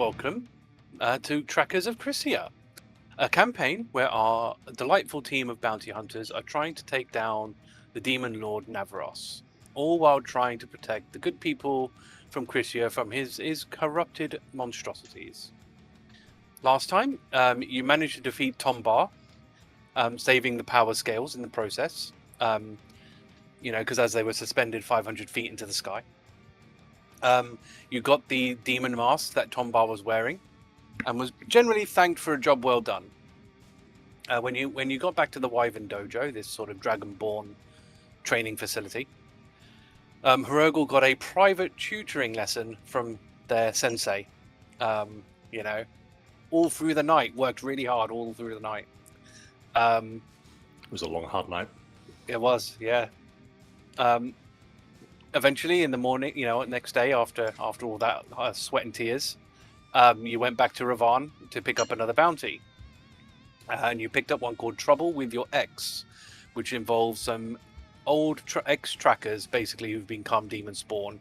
welcome to Tracas of Crisia, a campaign where our delightful team of bounty hunters are trying to take down the demon lord Navros, all while trying to protect the good people from Crisia from his corrupted monstrosities. Last time, you managed to defeat Tombar, saving the power scales in the process, because as they were suspended 500 feet into the sky. You got the demon mask that Tombar was wearing, and was generally thanked for a job well done. When you got back to the Wyvern Dojo, this sort of dragonborn training facility, Hrugguhl got a private tutoring lesson from their sensei. All through the night, worked really hard all through the night. It was a long, hard night. It was, yeah. Eventually, in the morning, next day after all that sweat and tears, you went back to Ravan to pick up another bounty. And you picked up one called Trouble with Your Ex, which involves some old ex-trackers, basically, who've become demon spawn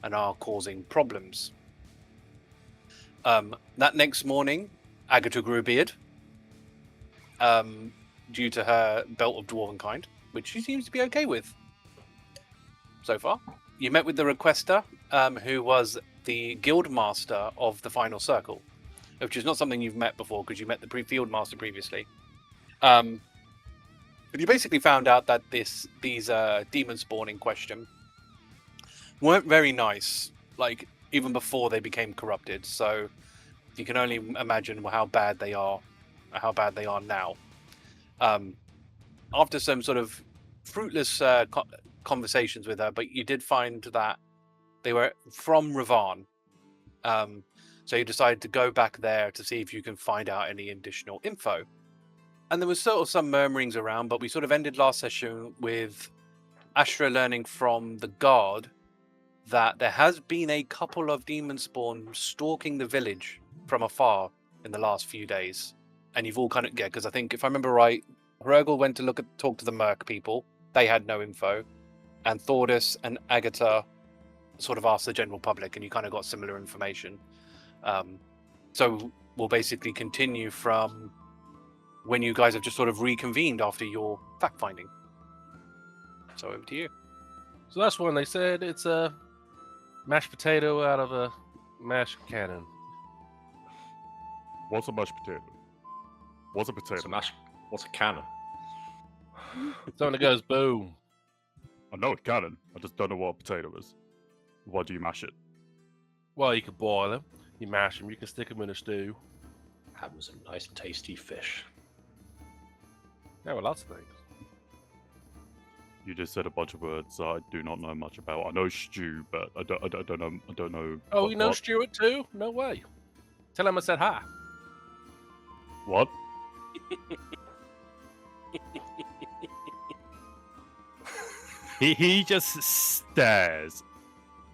and are causing problems. That next morning, Agata grew a beard due to her belt of dwarven kind, which she seems to be okay with so far. You met with the requester, who was the guild master of the final circle, which is not something you've met before because you met the field master previously. But you basically found out that these demon spawn in question weren't very nice, like even before they became corrupted. So you can only imagine how bad they are now. After some sort of fruitless conversations with her, but you did find that they were from Ravan. So you decided to go back there to see if you can find out any additional info. And there was sort of some murmurings around, but we sort of ended last session with Astra learning from the guard that there has been a couple of demon spawn stalking the village from afar in the last few days. And you've all kind of, because I think, if I remember right, Hrugguhl went to talk to the Merc people. They had no info. And Thordas and Agata sort of asked the general public, and you kind of got similar information. So we'll basically continue from when you guys have just sort of reconvened after your fact-finding. So over to you. So that's when they said it's a mashed potato out of a mashed cannon. What's a mashed potato? What's a potato? What's a cannon? Something that goes boom. I know it's cannon. I just don't know what a potato is. Why do you mash it? Well, you can boil them, you mash them, you can stick them in a stew. Have some nice, tasty fish. There were lots of things. You just said a bunch of words I do not know much about. I know stew, but I don't know. Oh, you know Stuart too? No way. Tell him I said hi. What? He just stares,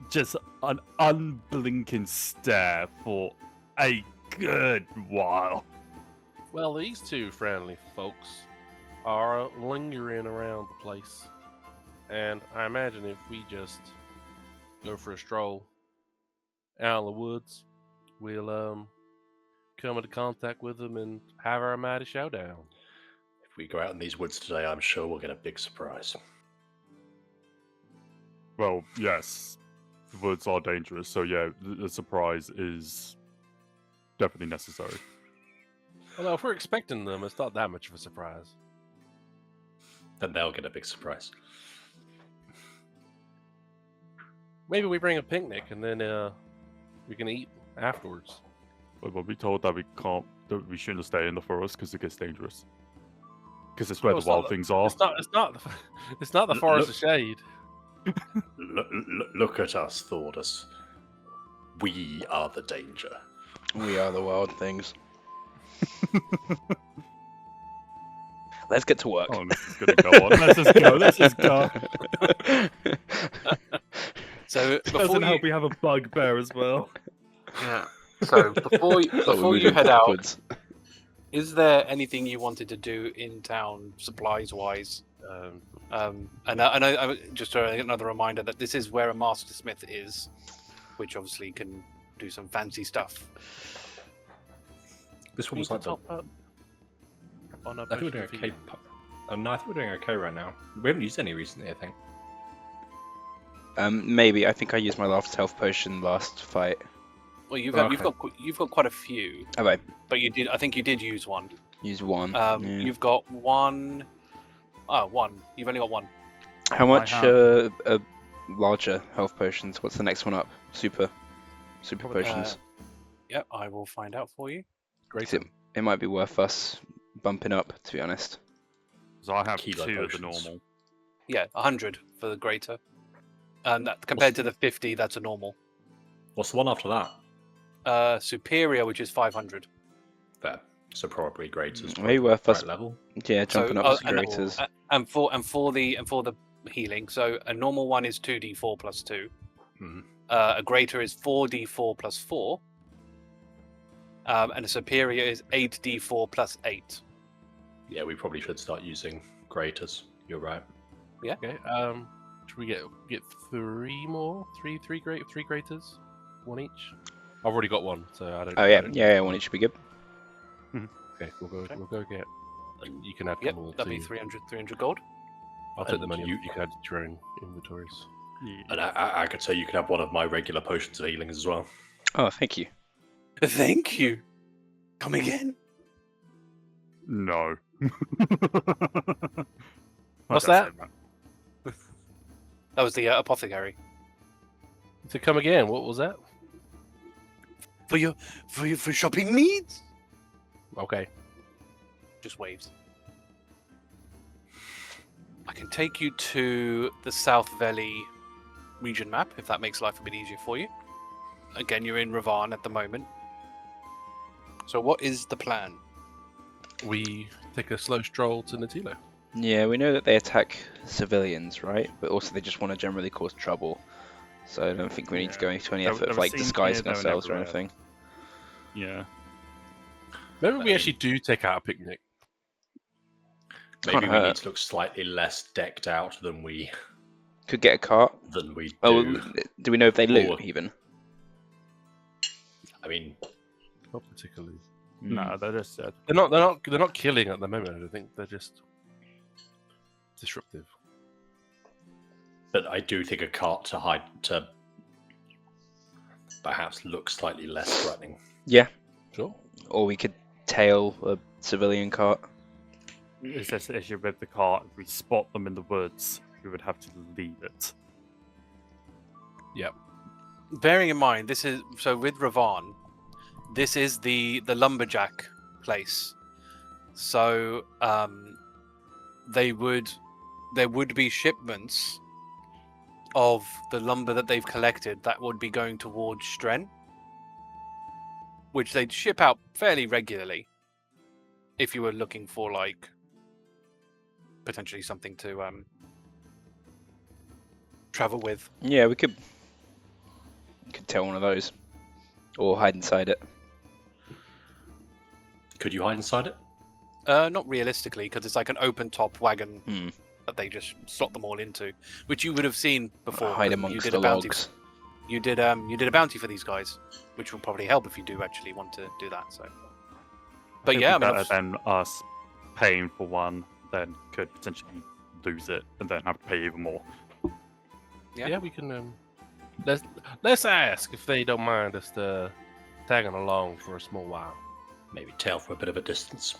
just an unblinking stare for a good while. Well, these two friendly folks are lingering around the place, and I imagine if we just go for a stroll out in the woods, we'll come into contact with them and have our mighty showdown. If we go out in these woods today, I'm sure we'll get a big surprise. Well, yes, the woods are dangerous, so yeah, the surprise is definitely necessary. Although if we're expecting them, it's not that much of a surprise. Then they'll get a big surprise. Maybe we bring a picnic and then we can eat afterwards. But we told that we shouldn't stay in the forest because it gets dangerous. Because it's where the wild things are. It's not the forest of shade. Look at us, Thordas. We are the danger. We are the wild things. Let's get to work. Oh, this is going to go on. Let's just go. So Doesn't help we have a bugbear as well. Yeah. So before you head out, is there anything you wanted to do in town, supplies-wise? And I just another reminder that this is where a mastersmith is, which obviously can do some fancy stuff. This one Need was to like the. top up on a I think we're doing potion of okay. healing. No, I think we're doing okay right now. We haven't used any recently, I think. Maybe. I think I used my last health potion last fight. Well, you've Okay. got quite a few, Have I but you did. I think you did use one. used one? You've got one. Oh, one. You've only got one. How I much have- larger health potions? What's the next one up? Super potions. Yep, I will find out for you. Great. It might be worth us bumping up, to be honest. So I have Kilo 2 of the potions. normal. Yeah, 100 for the greater. And that, compared to the 50, that's a normal. What's the one after that? Superior, which is 500. Fair. So probably grades is Maybe probably worth right us- level. Yeah, jumping up to and- creators. And for the healing, so a normal one is 2d4 plus 2. Mhm. A greater is 4d4 plus 4. And a superior is 8d4 plus 8. Yeah, we probably should start using graters. You're right. Okay. Should we get 3 more? Three graters? One each? I've already got one, so I don't. Oh I yeah, don't yeah, need one each should be good. Okay, we'll go. Okay. We'll go get. And you can have Yep, them all that'd be too. 300 gold. I'll take the And money. you- You can add it to your own inventories. Yeah. And I could say you can have one of my regular potions of healing as well. Oh, thank you. Thank you. Come again. No. What's I don't that? say That was the apothecary. To come again? What was that? For shopping needs. Okay. Just waves. I can take you to the South Valley region map if that makes life a bit easier for you. Again, you're in Ravan at the moment. So what is the plan? We take a slow stroll to Natilo. Yeah, we know that they attack civilians, right? But also they just want to generally cause trouble. So I don't think we need to go into any They're- effort of they're like seen disguising here, they're ourselves or everywhere. anything. Yeah. Maybe we Um, actually do take out a picnic. Maybe Can't we hurt. need to look slightly less decked out than we Could get a cart. do. Oh, do we know if they loot Or- even? I mean, Not particularly. No, they're just They're not killing at the moment. I don't think they're just disruptive. but I do think a cart to hide to perhaps look slightly less threatening. Yeah, Sure. or we could tail a civilian cart. It's just the issue with the cart. If we spot them in the woods, we would have to leave it. Bearing in mind, this is so with Ravan, this is the lumberjack place. So there would be shipments of the lumber that they've collected that would be going towards Stren, which they'd ship out fairly regularly. If you were looking for like potentially something to travel with. Yeah, we could tail one of those, or hide inside it. Could you hide inside it? Not realistically, because it's like an open top wagon Hmm. that they just slot them all into, which you would have seen before. Hide 'cause amongst you did the a bounty. logs. You did a bounty for these guys, which will probably help if you do actually want to do that. So, but It'd yeah, I be mean, better than us paying for one, then could potentially lose it and then have to pay even more. Yeah. Yeah, we can. Let's ask if they don't mind us tagging along for a small while. Maybe tail for a bit of a distance.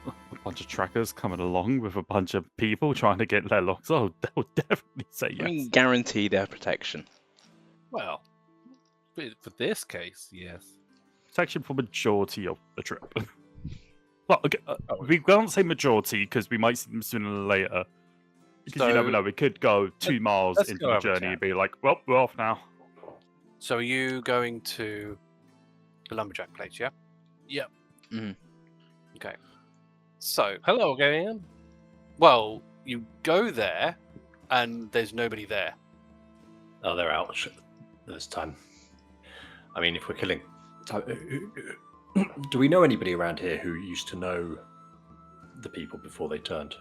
A bunch of trackers coming along with a bunch of people trying to get their logs. Oh, they'll definitely say I yes. mean, guarantee their protection. Well, for this case, yes. Protection for majority of the trip. Well, okay, Oh. we can't say majority because we might see them sooner or later. Because you never So- know, we could go 2 miles let's into go the have a journey chat. and be like, well, we're off now. so are you going to the lumberjack place? Yeah. Yep. Okay. So, Hello again. well, you go there, and there's nobody there. Oh, they're out this time. I mean, if we're killing. Do we know anybody around here who used to know the people before they turned?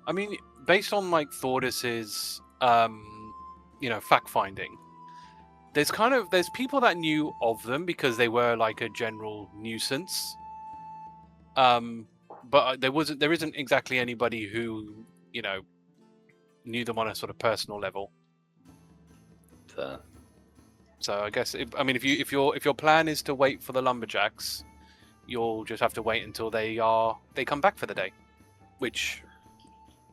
I mean, based on like Thordas's, fact finding, there's people that knew of them because they were like a general nuisance. But there isn't exactly anybody who knew them on a sort of personal level. Fair. So I guess if your plan is to wait for the lumberjacks, you'll just have to wait until they come back for the day, which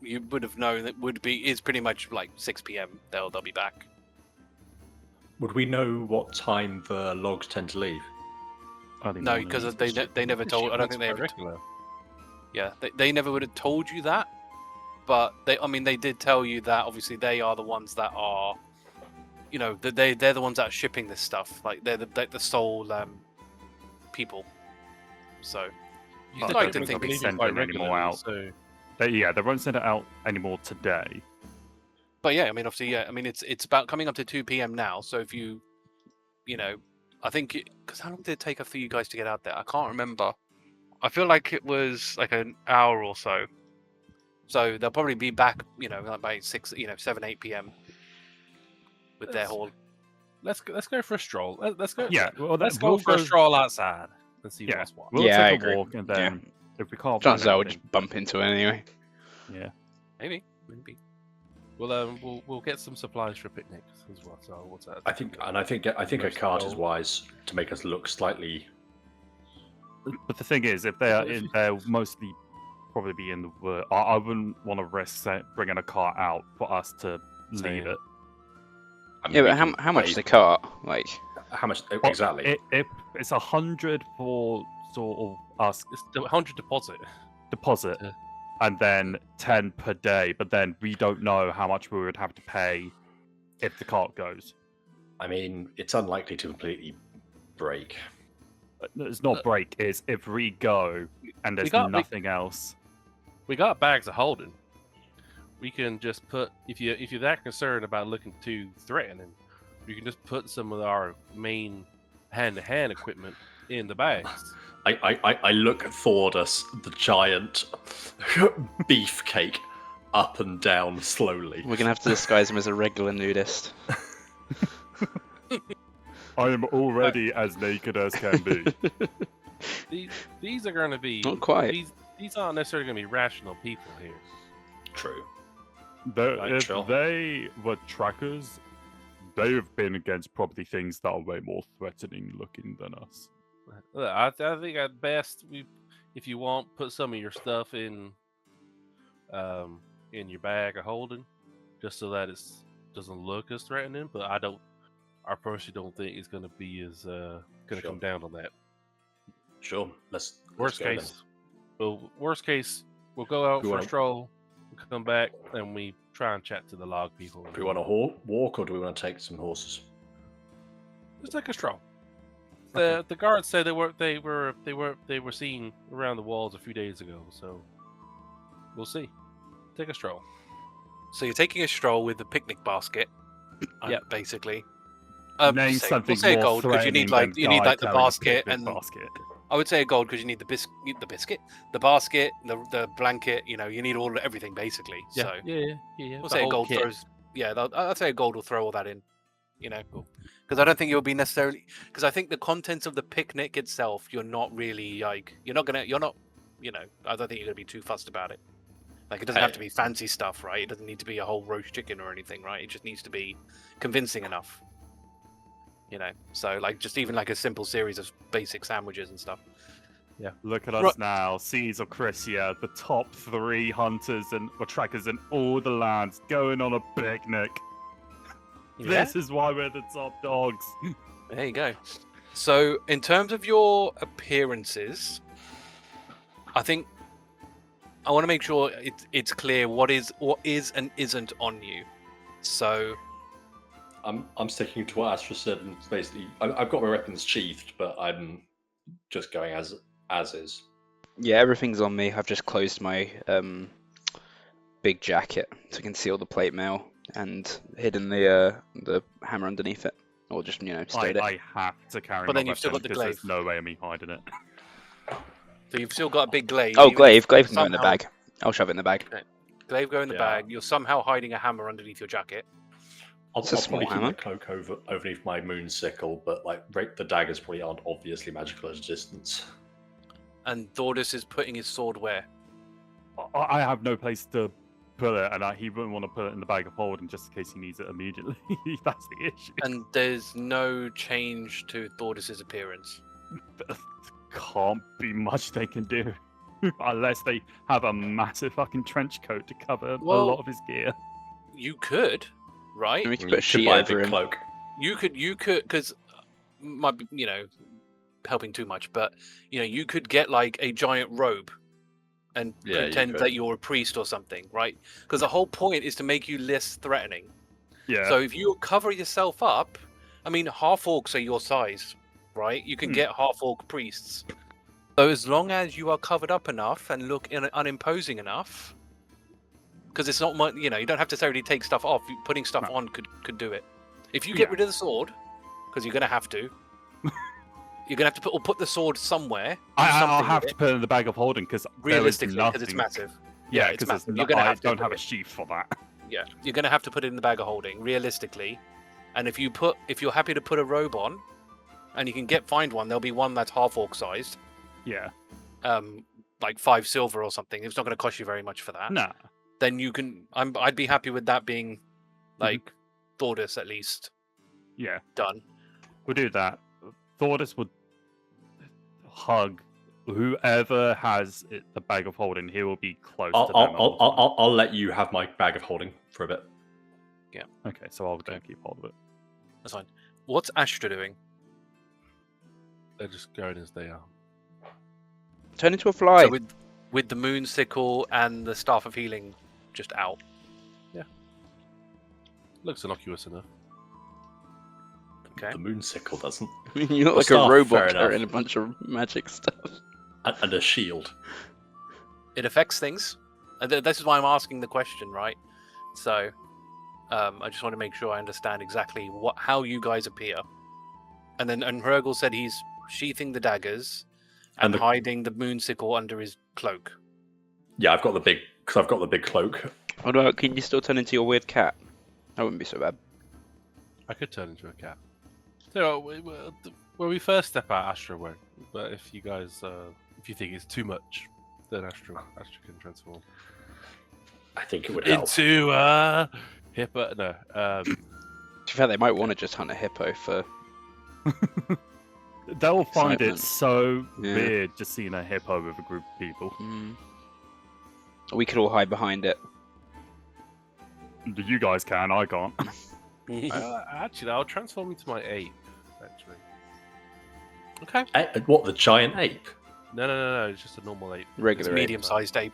you would have known that is pretty much like 6 p.m. They'll be back. Would we know what time the logs tend to leave? No, because they never told. I don't think they ever. Yeah, they never would have told you that, but they did tell you that obviously they are the ones that are, they're the ones that are shipping this stuff. Like they're the sole people. So I like don't to think they'll be it's sending any more out. So... They won't send it out anymore today. But yeah, obviously, yeah, it's about coming up to 2 p.m. now. So if I think because how long did it take for you guys to get out there? I can't remember. I feel like it was like an hour or so. So they'll probably be back, like by 7, 8 p.m. with their haul. Let's go for a stroll. Let's go. Yeah, well, let's go for a stroll outside and see what's what. We'll Yeah, I take a agree. walk, and then if we can't Chances find are we'll anything, just bump into it anyway. yeah. Maybe. We'll get some supplies for picnics as well. So what's that? I think a cart is wise to make us look slightly. But the thing is, if they'll mostly probably be in the wood. I wouldn't want to risk bringing a cart out for us to leave it. I mean, Yeah, we but can how much pay- is the cart? Like, How much exactly? It's 100 for sort of us It's the 100 deposit. deposit, Yeah. and then 10 per day. But then we don't know how much we would have to pay if the cart goes. I mean, it's unlikely to completely break. It's not break. It's if we go and there's nothing else. We got bags of holding. We can just put if you're that concerned about looking too threatening, you can just put some of our main hand-to-hand equipment in the bags. I look at Thordas, the giant beefcake, up and down slowly. we're gonna have to disguise him as a regular nudist. I am already as naked as can be. These are going to be Not quite. These aren't necessarily going to be rational people here. True. If Sure. they were trackers, they have been against probably things that are way more threatening looking than us. Look, I think at best if you want, put some of your stuff in your bag of holding, just so that it doesn't look as threatening. But I personally don't think it's going to be as going to come down on that. Sure. Let's Worst go then. case, we'll go out We for a wanna- stroll, we'll come back, and we try and chat to the log people. Do we want to walk or do we want to take some horses? Just take a stroll. Okay. The guards said they were seen around the walls a few days ago, so we'll see. Take a stroll. So you're taking a stroll with the picnic basket. Yep. Basically. Name something we'll say a more gold because you need threatening like than guy the carrying a basket picnic and basket. I would say a gold because you need the basket, the basket, the blanket. You need everything basically. So Yeah. we'll the say a whole gold kit. throws. Yeah, I'd say a gold will throw all that in. Because I don't think you'll be necessarily. Because I think the contents of the picnic itself, you're not really like. I don't think you're gonna be too fussed about it. Like it doesn't have to be fancy stuff, right? It doesn't need to be a whole roast chicken or anything, right? It just needs to be convincing enough. So like just even like a simple series of basic sandwiches and stuff. Look at us Right. now, Seas of Crisia, the top 3 hunters or trackers in all the lands, going on a picnic. This is why we're the top dogs. There you go. So, in terms of your appearances, I think I want to make sure it's clear what is and isn't on you. So, I'm sticking to what Astra said, and it's basically I've got my weapons sheathed, but I'm just going as is. Yeah, everything's on me. I've just closed my big jacket so I can see all the plate mail and hidden the hammer underneath it, or just stowed it. I have to carry But my then you've still weapon got the because there's glaive. no way of me hiding it. so you've still got a big glaive. Oh, even glaive if can go in the somehow- bag. I'll shove it in the bag. Glaive go in the Yeah. bag. You're somehow hiding a hammer underneath your jacket. I'll It's a probably small keep my hammer. cloak overneath my moon sickle, but like the daggers probably aren't obviously magical at a distance. And Thordas is putting his sword where? I have no place to put it, and he wouldn't want to put it in the bag of holding just in case he needs it immediately. That's the issue. And there's no change to Thordas's appearance. Can't be much they can do. Unless they have a massive fucking trench coat to cover a Well- lot of his gear. You could, right? And we can You put a should sheet buy a over big him. cloak. You could, because might be, helping too much, but you could get like a giant robe and Yeah, you pretend could. that you're a priest or something, right? Because the whole point is to make you less threatening. Yeah. So if you cover yourself up, I mean, half orcs are your size, right? You can get half orc priests. So as long as you are covered up enough and look unimposing enough, because it's not much, you don't have to necessarily take stuff off. Putting stuff No. on could do it. If you get Yeah. rid of the sword, because you're gonna have to, you're gonna have to put the sword somewhere. do I'll something have with to it, put it in the bag of holding because realistically, because it's massive. Yeah, it's because massive. You're gonna I have to don't do have a it. sheath for that. Yeah, you're gonna have to put it in the bag of holding, realistically. And if you're happy to put a robe on, and you can find one, there'll be one that's half orc sized, Yeah. like 5 silver or something. It's not going to cost you very much for that. Nah. Then you can. I'd be happy with that being, like, Thordas at least Yeah. done. We'll do that. Thordas would hug whoever has the bag of holding. He will be close to them. I'll let you have my bag of holding for a bit. Okay, so I'll go and keep hold of it. That's fine. What's Astra doing? They're just going as they are. Turn into a fly. So with the moon sickle and the staff of healing just out. Looks innocuous enough. Okay. The moon sickle doesn't. You look like Staff, a fair robot enough. carrying a bunch of magic stuff. And a shield. It affects things. And this is why I'm asking the question, right? So, I just want to make sure I understand exactly how you guys appear. And Hrugguhl said he's sheathing the daggers and And the- hiding the moon sickle under his cloak. Yeah, I've got the big cloak. What about, can you still turn into your weird cat? That wouldn't be so bad. I could turn into a cat. So when we first step out, Astra won't. But if you guys, if you think it's too much, then Astra can transform I think it would help. into hippo. No, To be fair, they might want to just hunt a hippo for. They'll find it Excitement. so Yeah. weird just seeing a hippo with a group of people. We could all hide behind it. You guys can, I can't. actually, I'll transform into my ape. Actually, Okay. What, the giant ape? no, it's just a normal ape. It's a Regular ape. medium-sized ape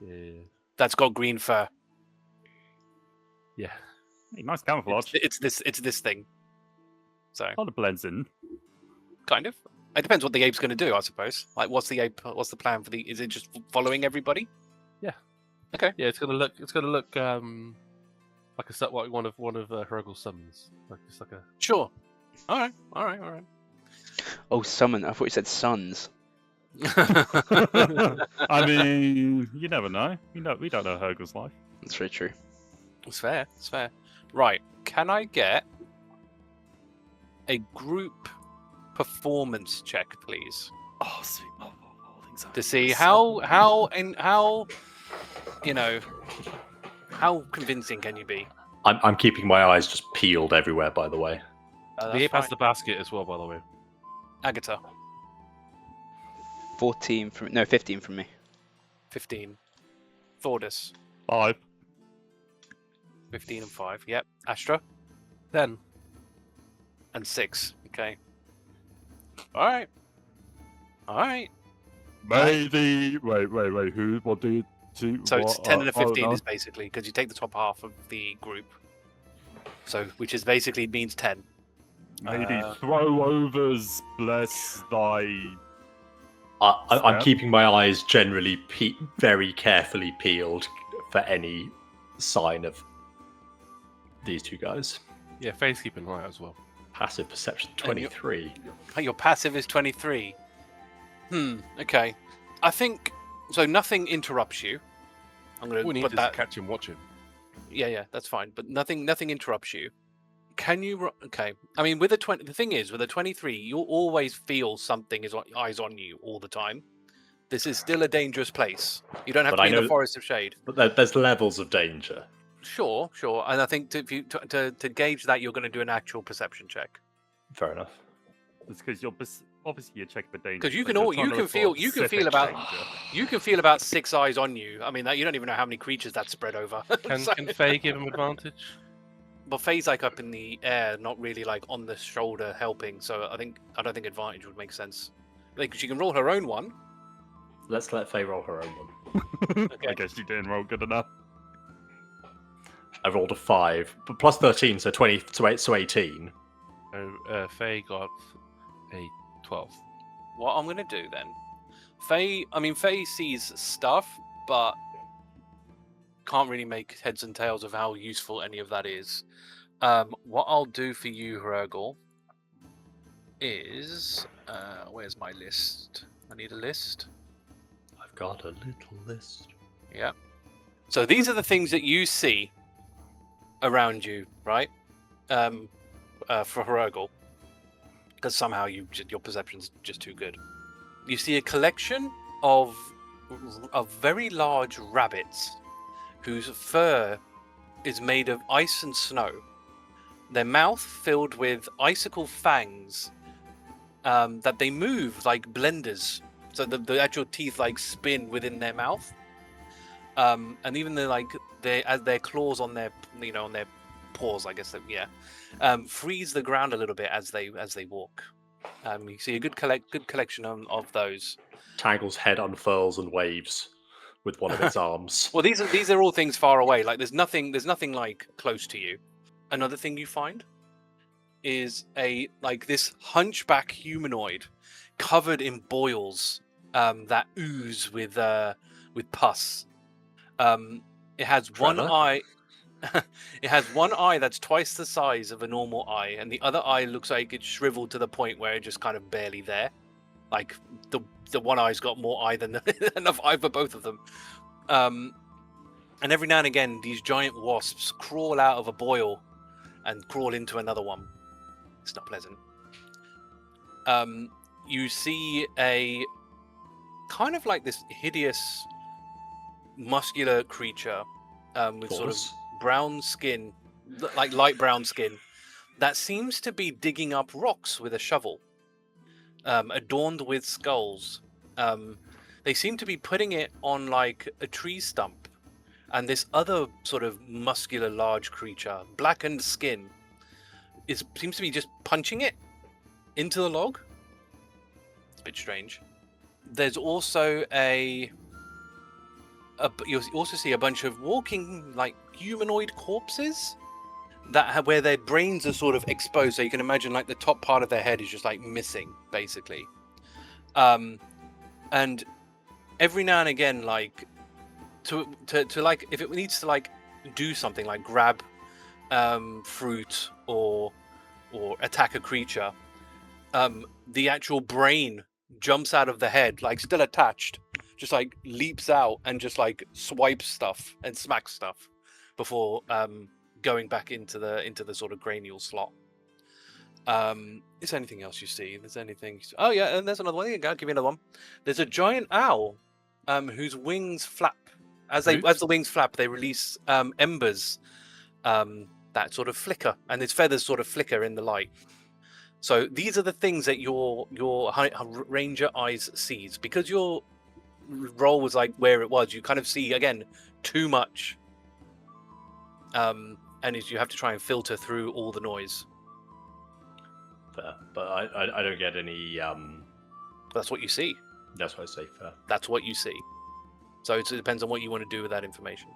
Yeah. that's got green fur. Yeah. Hey, nice camouflage. It's this thing. So Kind of blends in. kind of. It depends what the ape's going to do, I suppose. Like, what's the plan for the? Is it just following everybody? Yeah, it's gonna look like one of Hrugguhl's summons. Like just like a Sure. All right. Oh, summon. I thought you said sons. I mean, you never know. We don't know Hrugguhl's life. That's very true. It's fair. It's fair. Right. Can I get a group performance check, please, Oh, sweet. to see how how convincing can you be? I'm keeping my eyes just peeled everywhere, by the way. the ape has the basket as well, by the way. Agata, 15 from me. 15. Thordas, 5. 15 and 5. Yep. Astra 10. and 6. Okay. All right. Maybe. Wait. Who? What do you do? So it's what, 10 and a 15 no. is basically because you take the top half of the group. So which is basically means 10. Maybe throwovers, bless thy. I'm Fair. keeping my eyes generally very carefully peeled for any sign of these two guys. Yeah, face keeping right as well. Passive perception And you- 23. Your passive is 23. Okay. I think so. Nothing interrupts you. I'm All we going to need put is that. to catch him, watch him. Yeah, that's fine. But nothing interrupts you. Can you? Okay. I mean, with a 20, the thing is, with a 23, you'll always feel something is eyes on you all the time. This is still a dangerous place. You don't have But to I be in the know- forest of shade. But there's levels of danger. Sure. And I think to gauge that, you're going to do an actual perception check. Fair enough. It's because obviously you're checking for danger. Because you but can you're trying to look for you can feel specific about danger. you can feel about 6 eyes on you. I mean, you don't even know how many creatures that's spread over. Can So- Faye give him advantage? But Faye's like up in the air, not really like on the shoulder helping. So I don't think advantage would make sense. Like she can roll her own one. Let's let Faye roll her own one. Okay. I guess you didn't roll good enough. I rolled a 5, but plus 13, so 20, so 18. So Faye got a 12. What I'm gonna do then, Faye sees stuff, but can't really make heads and tails of how useful any of that is. What I'll do for you, Hrugguhl, is where's my list? I need a list. I've got a little list. Yeah. So these are the things that you see around you, right? For Hrugguhl, because somehow your perception's just too good. You see a collection of very large rabbits whose fur is made of ice and snow. Their mouth filled with icicle fangs that they move like blenders. So the actual teeth like spin within their mouth. And even their claws on their on their paws, I guess freeze the ground a little bit as they walk. You see a good collection of those. Tangle's head unfurls and waves with one of its arms. Well, these are all things far away. Like there's nothing like close to you. Another thing you find is this hunchback humanoid covered in boils that ooze with pus. It has one Trevor? eye. It has one eye that's twice the size of a normal eye, and the other eye looks like it's shriveled to the point where it's just kind of barely there. Like the one eye's got more eye than enough eye for both of them. And every now and again, these giant wasps crawl out of a boil and crawl into another one. It's not pleasant. You see a kind of like this hideous, muscular creature with sort of Thordas? brown skin, like light brown skin, that seems to be digging up rocks with a shovel, adorned with skulls. They seem to be putting it on like a tree stump, and this other sort of muscular large creature, blackened skin, seems to be just punching it into the log. It's a bit strange. There's also you also see a bunch of walking like humanoid corpses where their brains are sort of exposed, so you can imagine like the top part of their head is just like missing basically. And every now and again, like to like if it needs to like do something like grab fruit or attack a creature, the actual brain jumps out of the head, like still attached, just like leaps out and just like swipes stuff and smacks stuff before going back into the sort of cranial slot. Is there anything else you see? There's anything? Oh yeah, and there's another one. I'll give you another one. There's a giant owl whose wings flap. As the wings flap, they release embers that sort of flicker, and its feathers sort of flicker in the light. So these are the things that your ranger eyes sees, because your roll was like where it was. You kind of see again too much, and you have to try and filter through all the noise. Fair. But I don't get any. That's what you see. That's what I say. Fair. That's what you see. So it depends on what you want to do with that information.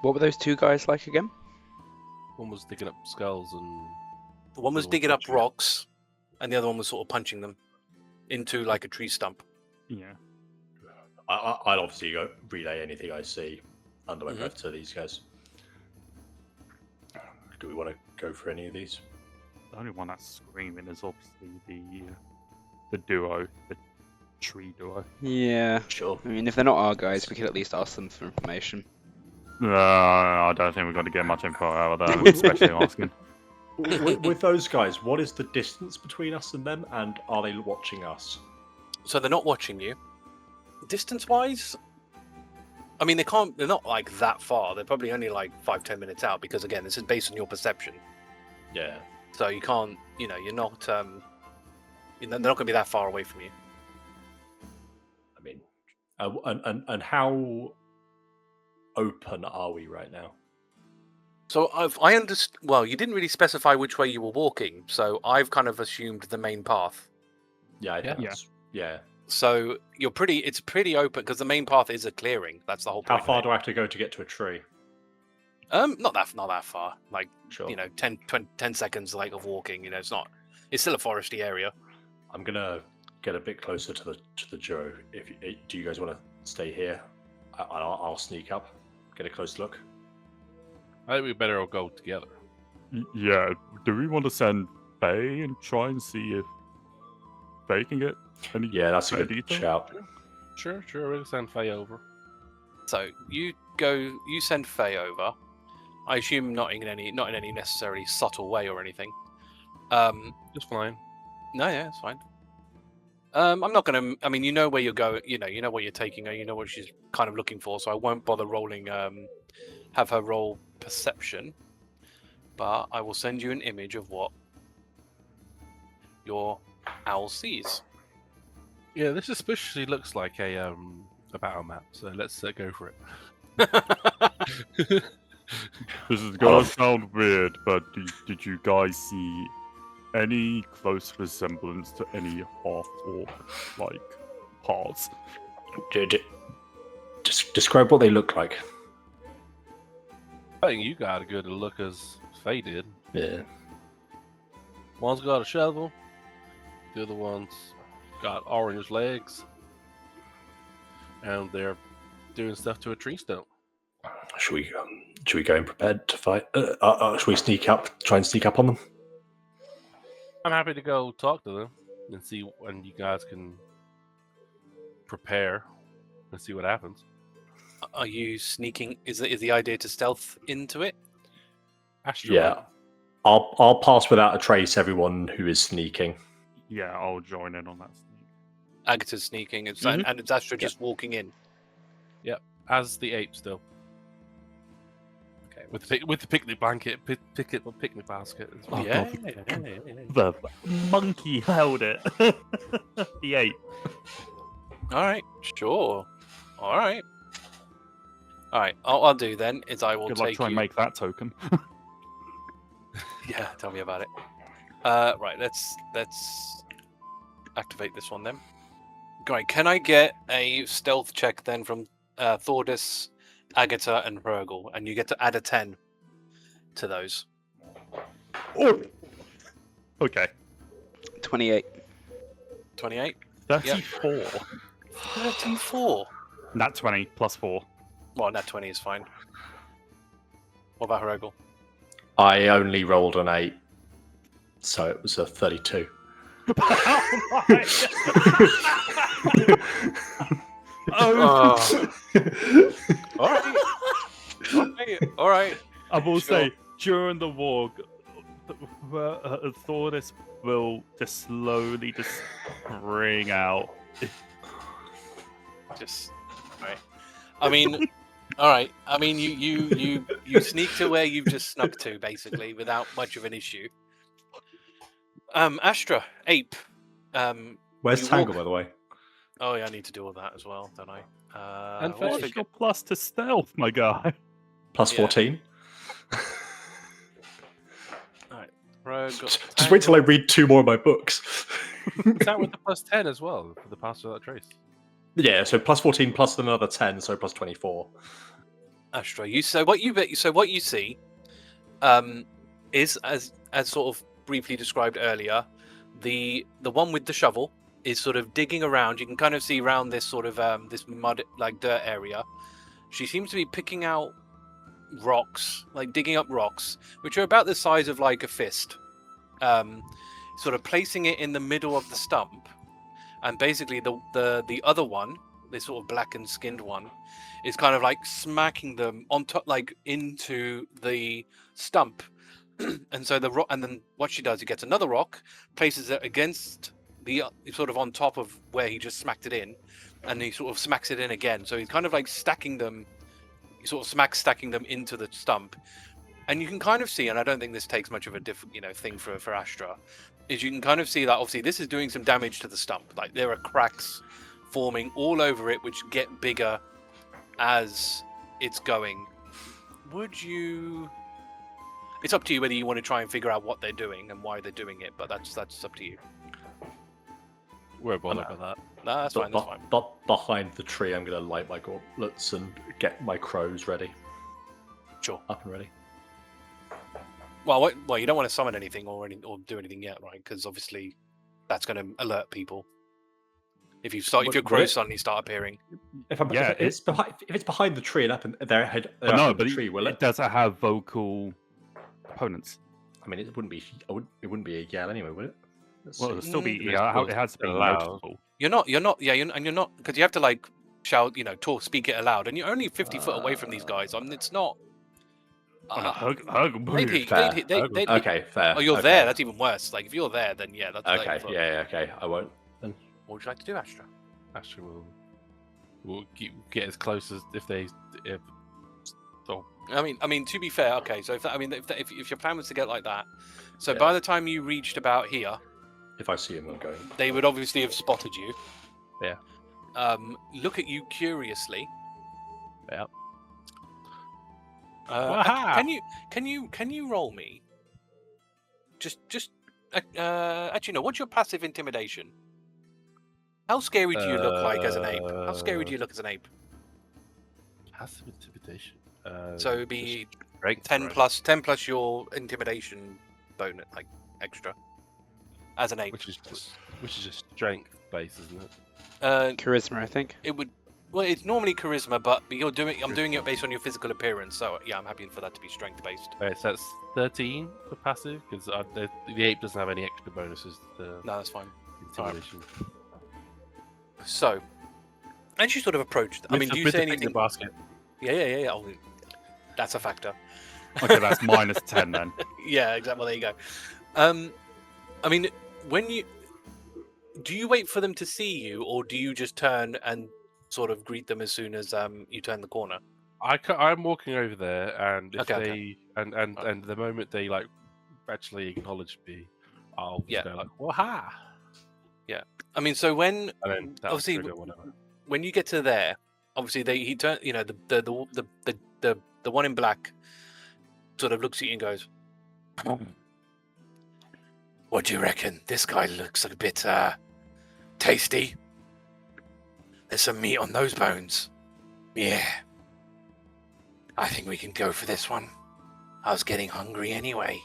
What were those two guys like again? One was digging up skulls and One was Little digging up punching. rocks, and the other one was sort of punching them into like a tree stump. Yeah. I'll obviously relay anything I see under my Mhm. breath to these guys. Do we want to go for any of these? The only one that's screaming is obviously the duo, the tree duo. Yeah. Sure. I mean, if they're not our guys, we could at least ask them for information. I don't think we're going to get much info out of them, especially asking. With those guys, what is the distance between us and them, and are they watching us? So they're not watching you. Distance-wise, I mean, they're not like that far. They're probably only like 5-10 minutes out because, again, this is based on your perception. Yeah. So you can't, you're not, they're not going to be that far away from you. I mean, and how open are we right now? So I understand. Well, you didn't really specify which way you were walking, so I've kind of assumed the main path. Yeah, I think yeah. So it's pretty open because the main path is a clearing. That's the whole point. How far do I have to go to get to a tree? Not that far. Like, Sure. 10 seconds like of walking. It's still a foresty area. I'm gonna get a bit closer to the duo. Do you guys want to stay here? I'll sneak up, get a close look. I think we better all go together. Yeah, do we want to send Faye and try and see if Faye can get any? Yeah, that's a good detail? shout. Sure, we'll send Faye over. So you send Faye over. I assume not in any necessarily subtle way or anything. Just fine. No, yeah, it's fine. I'm not gonna. I mean, you know where you're going. You know what you're taking her. You know what she's kind of looking for. So I won't bother rolling. Have her roll perception, but I will send you an image of what your owl sees. Yeah, this especially looks like a battle map. So let's go for it. This is gonna sound weird, but did you guys see any close resemblance to any half-orc like parts? Describe what they look like. I think you got a good look as Faye did. Yeah. One's got a shovel. The other one's got orange legs. And they're doing stuff to a tree stump. Should we go in prepared to fight? Should we try and sneak up on them? I'm happy to go talk to them and see when you guys can prepare and see what happens. Are you sneaking? Is the idea to stealth into it? Astra, Yeah. I'll pass without a trace everyone who is sneaking. Yeah, I'll join in on that. Agata's sneaking, and it's Astra just walking in. as the ape still. Okay. With the picnic blanket, picnic basket. As well. Yeah. The monkey held it. The ape. All right. Sure. All right. All right. All I'll do then is I will Good luck take trying you. to make that token. Yeah. Tell me about it. Right. Let's activate this one then. Great. Can I get a stealth check then from Thordas, Agata, and Hrugguhl, and you get to add a 10 to those. Oh. Okay. 28. 28. 34. 34. Nat 20 plus 4. Well, nat 20 is fine. What about Hrugguhl? I only rolled an 8, so it was a 32. Oh my Oh. All right. All right. I will Sure. say, during the walk, Thordas will just slowly just bring out. Just all right. I mean, all right. I mean, you sneak to where you've just snuck to, basically, without much of an issue. Astra, ape. Where's You Tangle, walk- by the way? Oh yeah, I need to do all that as well, don't I? And what's finish the- What's your plus to stealth, my guy? Plus Yeah. 14. Hrugguhl, Just wait till I read 2 more of my books. Is that with the plus 10 as well for the pass without trace? Yeah, so plus 14 plus another 10, so plus 24. Astra, what you see is as sort of briefly described earlier, the one with the shovel is sort of digging around. You can kind of see around this sort of this mud like dirt area. She seems to be picking out rocks, like digging up rocks, which are about the size of like a fist. Sort of placing it in the middle of the stump, and basically the other one this sort of blackened skinned one, is kind of like smacking them on top, like into the stump. And so the rock, and then what she does, he gets another rock, places it against the sort of on top of where he just smacked it in, and he sort of smacks it in again. So he's kind of like stacking them. He sort of stacking them into the stump, and you can kind of see, and I don't think this takes much of a thing for Astra, is you can kind of see that obviously this is doing some damage to the stump. Like there are cracks forming all over it, which get bigger as it's going. Would you? It's up to you whether you want to try and figure out what they're doing and why they're doing it, but that's up to you. We're bothered by that. No, that's fine. That's fine. Behind the tree, I'm going to light my gauntlets and get my crows ready. Sure. Up and ready. Well, you don't want to summon anything or do anything yet, right? Because obviously, that's going to alert people. If your crows suddenly start appearing. If it's behind the tree and up in their head, but the tree, will it doesn't have vocal opponents. I mean, it wouldn't be a yell anyway, would it? Well, it'll still be. It has to be loud. noticeable. You're not. Yeah, and you're not, because you have to like shout, talk, speak it aloud, and you're only 50 foot away from these guys. I mean, it's not. Okay, fair. Oh, you're there. That's even worse. Like if you're there, then yeah, that's okay. Yeah, okay. I won't. Then. What would you like to do, Astra? Astra will get as close as if. I mean, to be fair, okay. So if your plan was to get like that, so by the time you reached about here, if I see him, I'm going. They would obviously have spotted you. Yeah. Look at you curiously. Yeah. Can you roll me? Actually, no. What's your passive intimidation? How scary do you look like as an ape? How scary do you look as an ape? Passive intimidation. So it'd be strength, 10 plus your intimidation bonus, like extra, as an ape. Which is just strength base, isn't it? Charisma, I think. It would. Well, it's normally charisma, but I'm doing it based on your physical appearance. So yeah, I'm happy for that to be strength based. Alright, so that's 13 for passive because the ape doesn't have any extra bonuses. No, that's fine. Intimidation. So, as you sort of approached, I mean, do you say anything? The basket. Yeah. Oh, that's a factor. Okay, that's minus 10 then. Yeah, exactly. Well, there you go. I mean, do you wait for them to see you, or do you just turn and sort of greet them as soon as you turn the corner? I'm walking over there, and if and the moment they like actually acknowledge me, I'll Yeah. go like, "Well, ha!" Yeah. I mean, so when And then that'll obviously trigger whatever. when you get to there, obviously he turn, the one in black sort of looks at you and goes, "What do you reckon? This guy looks a bit tasty. There's some meat on those bones. Yeah. I think we can go for this one. I was getting hungry anyway."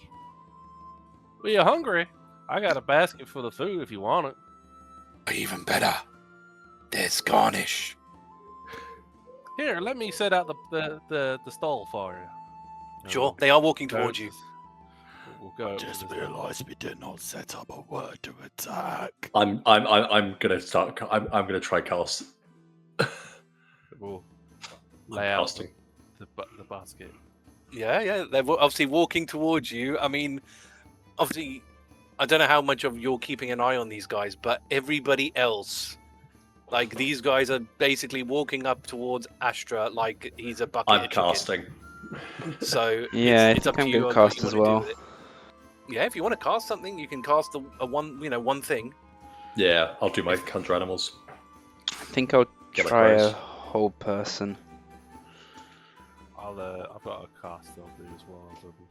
Well, you're hungry? I got a basket full of food if you want it. Even better, there's garnish. Here, let me set out the stall for you. Sure, they are walking towards you. We'll go. Just realised we did not set up a word to attack. I'm gonna start. I'm gonna try cast. We'll lay out casting. the basket. Yeah, they're obviously walking towards you. I mean, obviously, I don't know how much of you're keeping an eye on these guys, but everybody else, like these guys are basically walking up towards Astra like he's a bucket. I'm of chicken. casting. So Yeah, it's up I to think you I'm on gonna what cast you as wanna do well. with it. Yeah, if you want to cast something, you can cast one thing. Yeah, I'll do my conjure animals. I think I'll Get my try a crows. whole person. I've got a cast I'll do as well.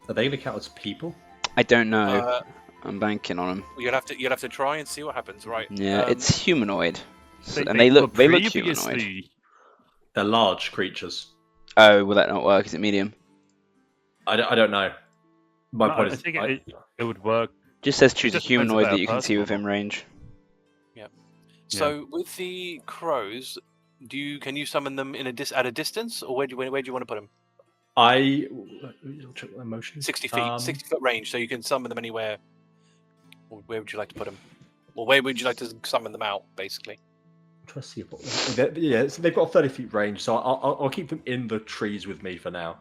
Are they gonna count as people? I don't know. I'm banking on them. You'll have to try and see what happens, right? Yeah, it's humanoid, They they look humanoid. previously- They're large creatures. Oh, will that not work? Is it medium? I don't know. My No, point I is, think it would work. Just says choose a just depends if humanoid they're that you can see personal. within range. So with the crows, can you summon them at a distance, or where do you want to put them? I check my motion. 60 feet, 60 foot range, so you can summon them anywhere. Or where would you like to put them? Or where would you like to summon them out, basically? trying to see if so they've got a 30 feet range, so I'll keep them in the trees with me for now.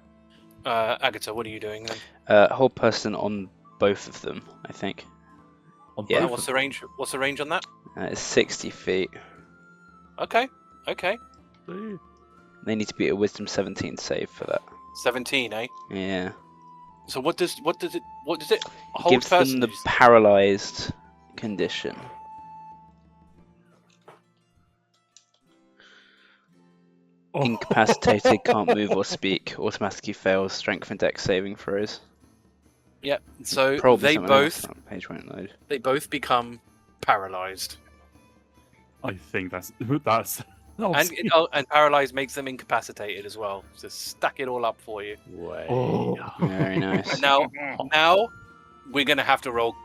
Agata, what are you doing then? Hold person on both of them, I think. On Yeah. both What's of the range? What's the range on that? It's 60 feet. Okay. Okay. They need to be a Wisdom 17 save for that. 17, eh? Yeah. So what does it hold Gives them person? the paralyzed condition. Incapacitated, can't move or speak. Automatically fails strength and dex saving throws. Yeah. So Probably they someone else, both that page won't load. become paralyzed, I think that's and paralyzed makes them incapacitated as well. So stack it all up for you. Way. Oh. Very nice. And now we're gonna have to roll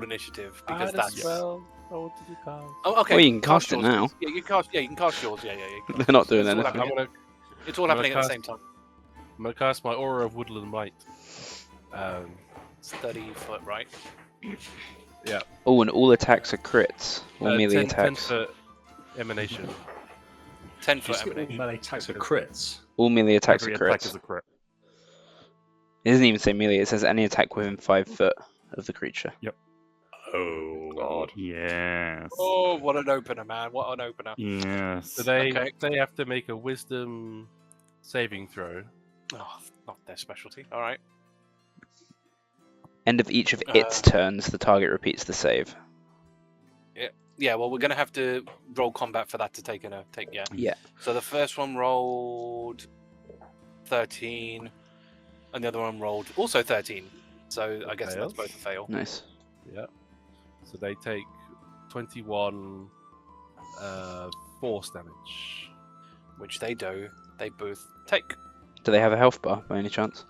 initiative because that's. Well, roll to the cast. Oh, okay. Well, you can cast it yours. now. Yeah, you can cast yours. Yeah. They're not doing It's all anything. happening. It's all I'm gonna happening at the cast- same time. I'm gonna cast my Aura of Woodland Might. It's 30 foot, right? Oh, and all attacks are crits. All melee 10 attacks. foot emanation. 10 Did you foot say all emanation. melee attacks are crits? All melee attacks Every are attack crits. is a crit. It doesn't even say melee, it says any attack within 5 foot of the creature. Oh god. Yes. Oh, what an opener, man! What an opener. Yes. So they Okay. have to make a Wisdom saving throw. Oh, not their specialty. All right. End of each of its turns, the target repeats the save. Yeah. Well, we're gonna have to roll combat for that to take. Yeah. Yeah. So the first one rolled 13, and the other one rolled also 13. So I guess Fails. that's both a fail. Nice. Yeah. So they take 21 force damage. Which they do. They both take. Do they have a health bar by any chance?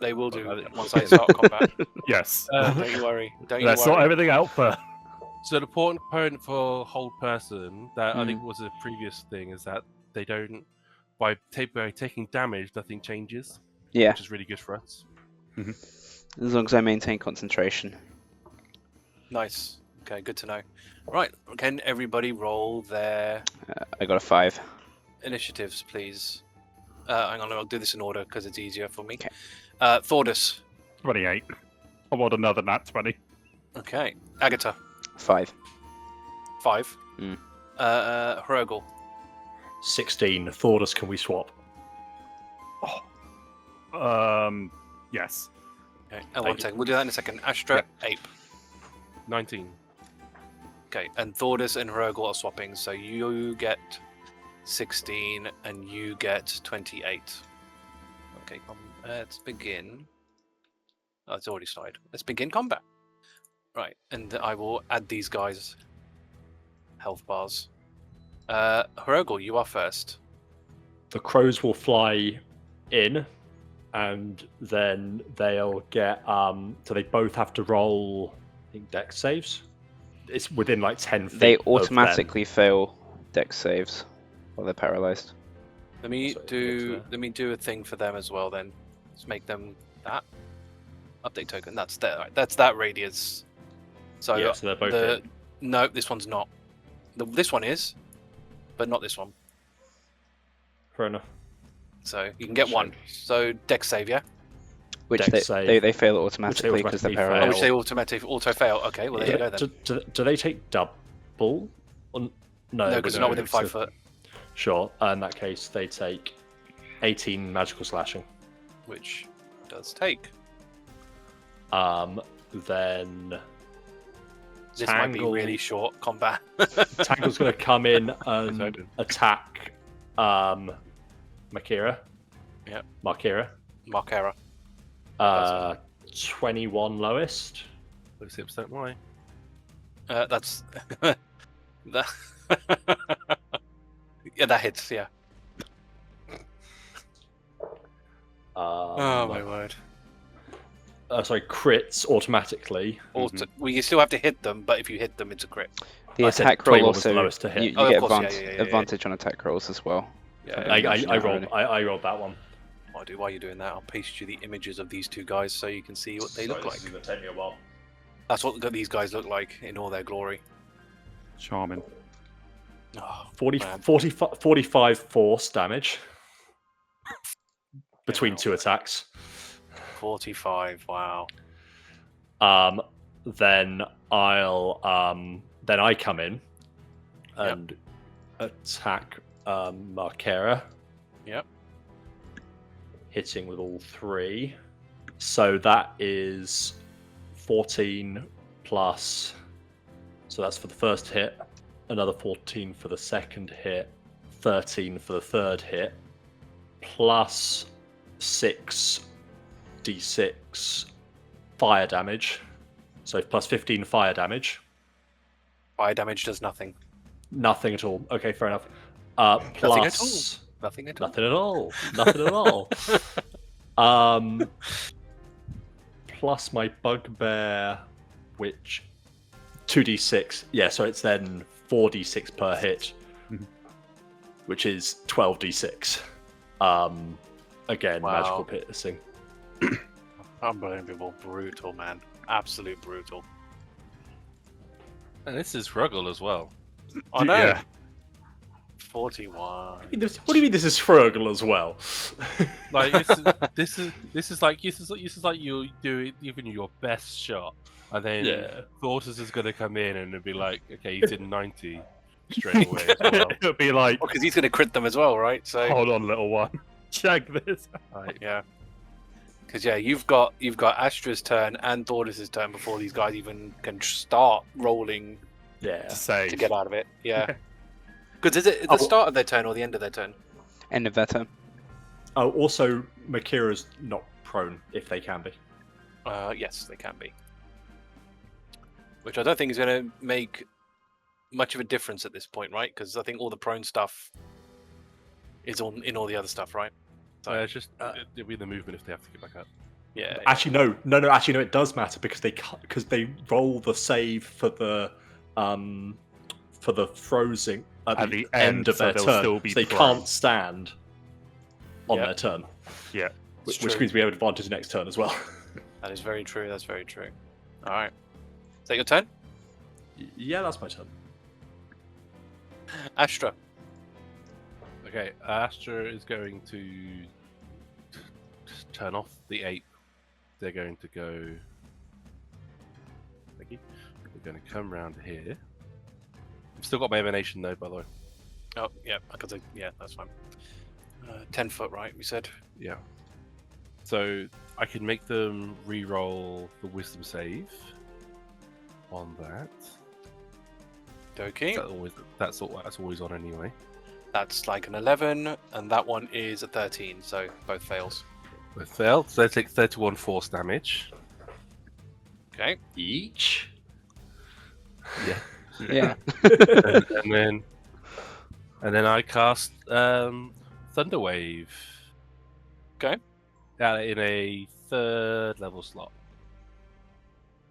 They will do Well, once I start combat. Yes. Don't you worry. Don't you Let's worry. sort everything out first. So the important component for hold person that I Mm. think was a previous thing is that they don't by taking damage, nothing changes, Yeah, which is really good for us. as long as I maintain concentration. Nice. Okay, good to know. Right, can everybody roll their I got a 5. initiatives, please? Hang on, I'll do this in order because it's easier for me. Okay. Thordas. 28. I want another nat 20. Okay. Agata. 5. 5. Mm. Hrugguhl. 16. Thordas, can we swap? Yes. Okay. One second. We'll do that in a second. Astra. Ape. 19. Okay. And Thordas and Hrugguhl are swapping, so you get 16 and you get 28. Okay. Let's begin. Oh, it's already started. Let's begin combat. Right, and I will add these guys' health bars. Hrugguhl, you are first. The crows will fly in, and then they'll get. So they both have to roll, I think, dex saves. It's within like 10 feet. They of them. automatically fail dex saves while they're paralyzed. Let me So it do looks a thing for them as well. Then let's make them that update token. That's that radius. So Yeah, so they're both the in. no, this one's not. This one is, but not this one. Fair enough. So you can get one. So dex save, yeah. Which Dex save. they fail automatically because they're automatically paralyzed. Oh, which they automatically auto fail. Okay, well there you go then. Do they take double? No, No, because it's not within 5 foot. Sure. In that case, they take 18 magical slashing. Which does take. Then This might be Tangle. really short combat. Tangle's going to come in and Excited. attack Makira. Yep. Markira. Markera. 21 lowest. Those hips don't lie. That's that. Yeah, that hits. Yeah. Oh my word. Sorry, crits automatically. Also, well, you still have to hit them, but if you hit them, it's a crit. The I said attack roll 21 was the also, lowest to hit. you Oh, of get course, yeah. advantage on attack rolls as well. Yeah. I rolled that one. While you're doing that, I'll paste you the images of these two guys so you can see what they look like. This is going to take me a while. That's what these guys look like in all their glory. Charming. Oh, 45 force damage between hell. 2 attacks. 45. Wow. Then I come in and attack Markera. Yep. Hitting with all 3. So that is 14 plus. So that's for the first hit. Another 14 for the second hit. 13 for the third hit. Plus 6d6 fire damage. So plus 15 fire damage. Fire damage does nothing. Nothing at all. Okay, fair enough. Nothing at all. Plus Nothing at all. nothing at all. Nothing at all. Plus my Bugbear, which 2d6. Yeah, so it's then 4d6 per hit, which is 12d6. Again, Wow. magical piercing. Unbelievable. Brutal, man. Absolute brutal. And this is Hrugguhl as well. I know. Yeah. 41. What do you mean this is Hrugguhl as well? Like this is like you do it, giving you your best shot, and then Thordas is going to come in and it'll be like, okay, he's in 90 straight away as well. It'll be like, Because he's going to crit them as well, right? So hold on, little one. Check this. yeah. Because you've got Astra's turn and Thordas's turn before these guys even can start rolling Yeah. To save. to get out of it. Yeah. Because is it the start of their turn or the end of their turn? End of their turn. Oh, also, Makira's not prone, if they can be. Yes, they can be. Which I don't think is going to make much of a difference at this point, right? Because I think all the prone stuff is in all the other stuff, right? So It's just it'll be the movement if they have to get back up. yeah. Actually, no. Actually, no. It does matter because they roll the save for the frozen at the end of so their they'll turn. still be So they prone. can't stand on Yep. their turn. Yeah. Which true. means we have advantage next turn as well. That is very true. That's very true. All right. Is that your turn, Yeah, that's my turn. Astra? Okay, Astra is going to turn off the ape. They're going to go. Thank you. They're going to come round here. I've still got my emanation though, by the way. Oh, yeah. That's fine. 10 foot, right? We said. Yeah. So I can make them re-roll the wisdom save on that. Okay. That's always on anyway. That's like an 11, and that one is a 13. So both fails. Both failed. So they take 31 force damage. Okay. Each. Yeah. Yeah. and then I cast Thunderwave. Okay. In a 3rd level slot.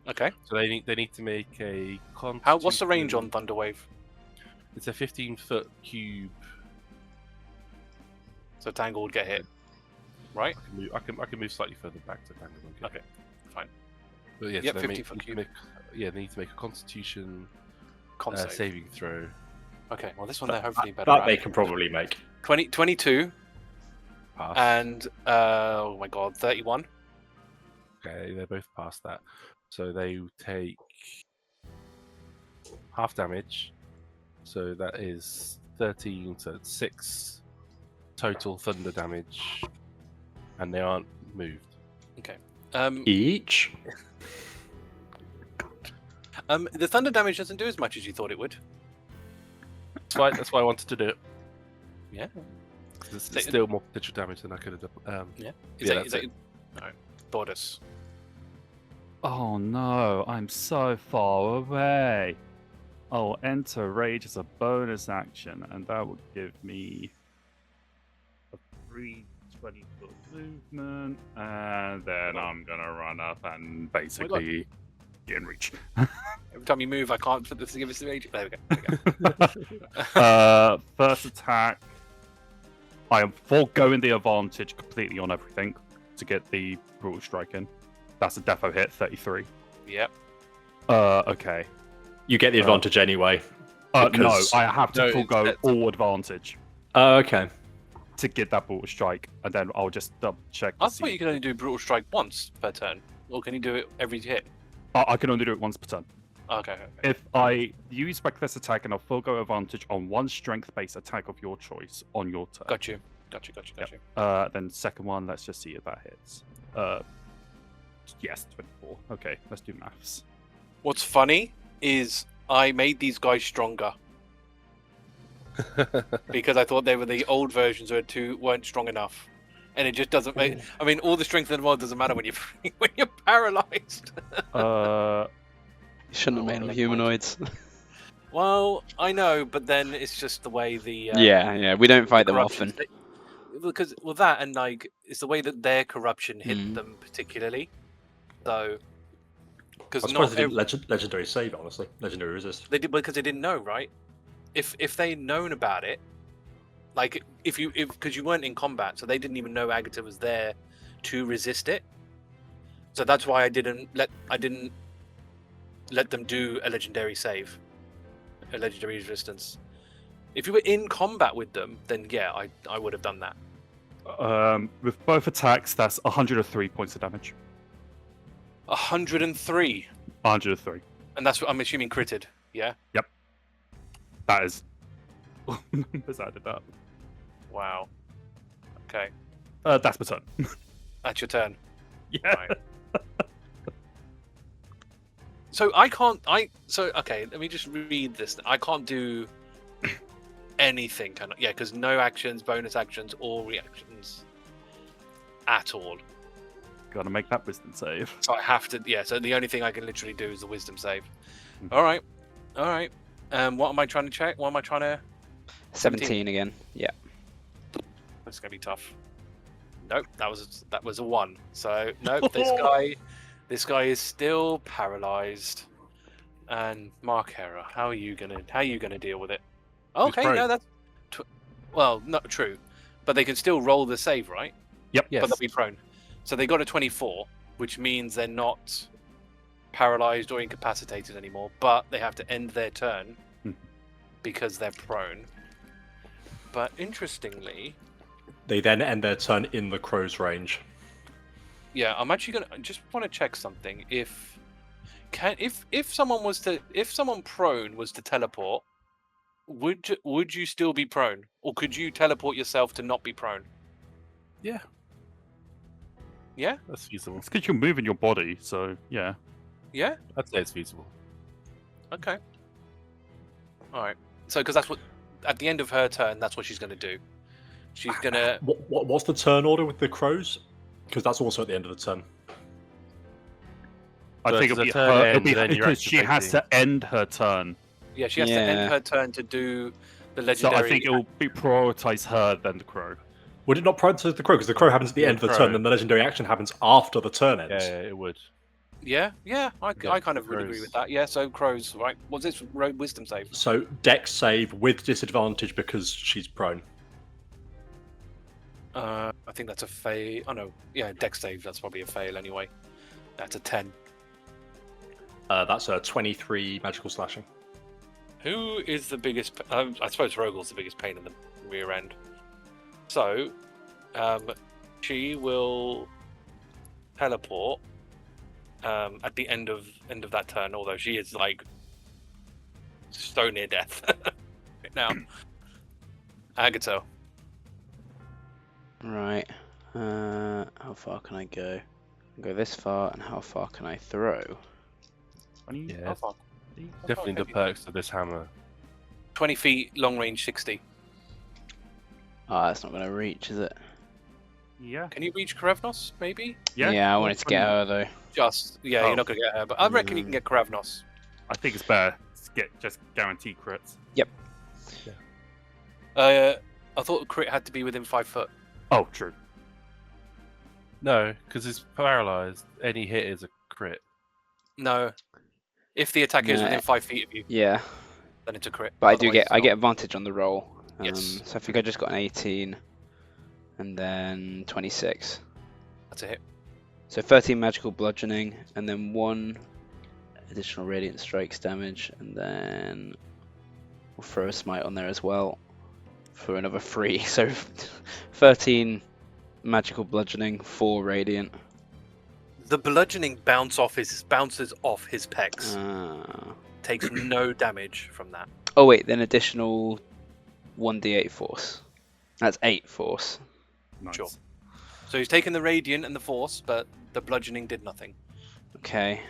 Okay. So they need to make a What's the range on Thunderwave? It's a 15-foot cube. So Tangle would get hit, right? I can move slightly further back to Tangle. Okay, fine. But yeah, Yep, so 50-foot cube. They need to make a Constitution Con save. saving throw. Okay, well this one they're hopefully better That at. they can probably make. 22 Pass. and oh my god, 31. Okay, they're both past that. So they take half damage. So that is 13, so it's 6 total thunder damage. And they aren't moved. Okay. Each. The thunder damage doesn't do as much as you thought it would. That's why I wanted to do it. Yeah. 'Cause it's still more potential damage than I could have done. Is Yeah, that, that's is that Alright. Thordus. Oh no, I'm so far away. I'll enter rage as a bonus action, and that would give me a free 20-foot movement, and then I'm gonna run up and basically get in reach. Every time you move, I can't put this to give us the rage. There we go. First attack. I am foregoing the advantage completely on everything to get the brutal strike in. That's a defo hit, 33. Yep. Okay. You get the advantage anyway. Because- No, I have to No, forego it's- all advantage Oh, okay. to get that brutal strike, and then I'll just double check. To I see. thought you could only do brutal strike once per turn, or can you do it every hit? I can only do it once per turn. Okay. If I use reckless attack and I'll forego advantage on one strength-based attack of your choice on your turn. Got you. Then second one, let's just see if that hits. Yes, 24. Okay, let's do maths. What's funny is I made these guys stronger because I thought they were the old versions weren't strong enough, and it just doesn't make. I mean, all the strength in the world doesn't matter when you're paralyzed. You shouldn't have made them humanoids. Well, I know, but then it's just the way the yeah, we don't fight them corruption- often. Because that and like it's the way that their corruption hit Mm. them particularly. So, because I suppose not they didn't legendary save, honestly. Legendary resist. they did because they didn't know, right? If they'd known about it, like because you weren't in combat, so they didn't even know Agata was there to resist it. So that's why I didn't let them do a legendary save, a legendary resistance. If you were in combat with them, then yeah, I would have done that. With both attacks, that's 103 points of damage. 103, 103. and that's what I'm assuming critted. Yeah. That is. Numbers added up. Wow. Okay, That's my turn. that's your turn. Yeah. Right. So I can't. Okay. Let me just read this. I can't do anything. Because no actions, bonus actions, or reactions at all. Gotta make that wisdom save. So I have to. Yeah. So the only thing I can literally do is the wisdom save. Mhm. All right. What am I trying to check? What am I trying to? 17 again. Yeah. That's gonna be tough. Nope. That was a 1. So nope. This guy is still paralyzed. And Mark Hera, how are you gonna deal with it? Okay, prone. no, that's well, not true, but they can still roll the save, right? Yep. Yes. But they'll be prone. So they got a 24, which means they're not paralyzed or incapacitated anymore, but they have to end their turn Hmm. because they're prone. But interestingly, They then end their turn in the crow's range. yeah, I'm actually gonna just want to check something. If someone prone was to teleport, would you still be prone, or could you teleport yourself to not be prone? Yeah. Yeah, That's feasible. It's because you're moving your body, so yeah. yeah. I'd say it's feasible. Okay. All right. So, because that's what at the end of her turn, that's what she's going to do. She's going to. What's the turn order with the crows? Because that's also at the end of the turn. I So think if it'll the be turn her. It'll ends, be then you're because she has activating. to end her turn. Yeah, she has to Yeah. end her turn to do the So legendary. I think it will be prioritize her than the crow. Would it not prioritize the crow? Because the crow happens at the Yeah, end of the crow. turn, and the legendary action happens after the turn ends. Yeah, it would. Yeah. Yeah, I kind of would agree crows. with that. Yeah. So crows, right? What's this wisdom save? So dex save with disadvantage because she's prone. I think that's a fail. Oh no, yeah, dex save. That's probably a fail anyway. That's a 10. That's a 23 magical slashing. Who is the biggest? I suppose Hrugguhl's the biggest pain in the rear end. So, she will teleport at the end of that turn. Although she is like so near death right now. Agata. Right. How far can I go? I can go this far, and how far can I throw? Yeah, How far? definitely the perks of this hammer. 20 feet, long range, 60. Ah, that's not going to reach, is it? Yeah. Can you reach Karavnos? Maybe. Yeah, I wanted to get her though. Just Oh. you're not gonna get her, but I reckon you can get Karavnos. I think it's better to get just guaranteed crits. I thought crit had to be within 5 foot. Oh, true. No, because it's paralyzed. Any hit is a crit. No. If the attack is No. within 5 feet of you, Yeah, then it's a crit. but I Otherwise, get it's not. advantage on the roll. Yes. So I think I just got an 18, and then 26. That's a hit. So 13 magical bludgeoning, and then 1 additional radiant strikes damage, and then We'll throw a smite on there as well for another 3. So 13 magical bludgeoning, 4 radiant. The bludgeoning bounces off his pecs. Takes no damage from that. Oh wait, then additional 1d8 force. That's 8 force. Nice. Sure. So he's taken the radiant and the force, but the bludgeoning did nothing. Okay.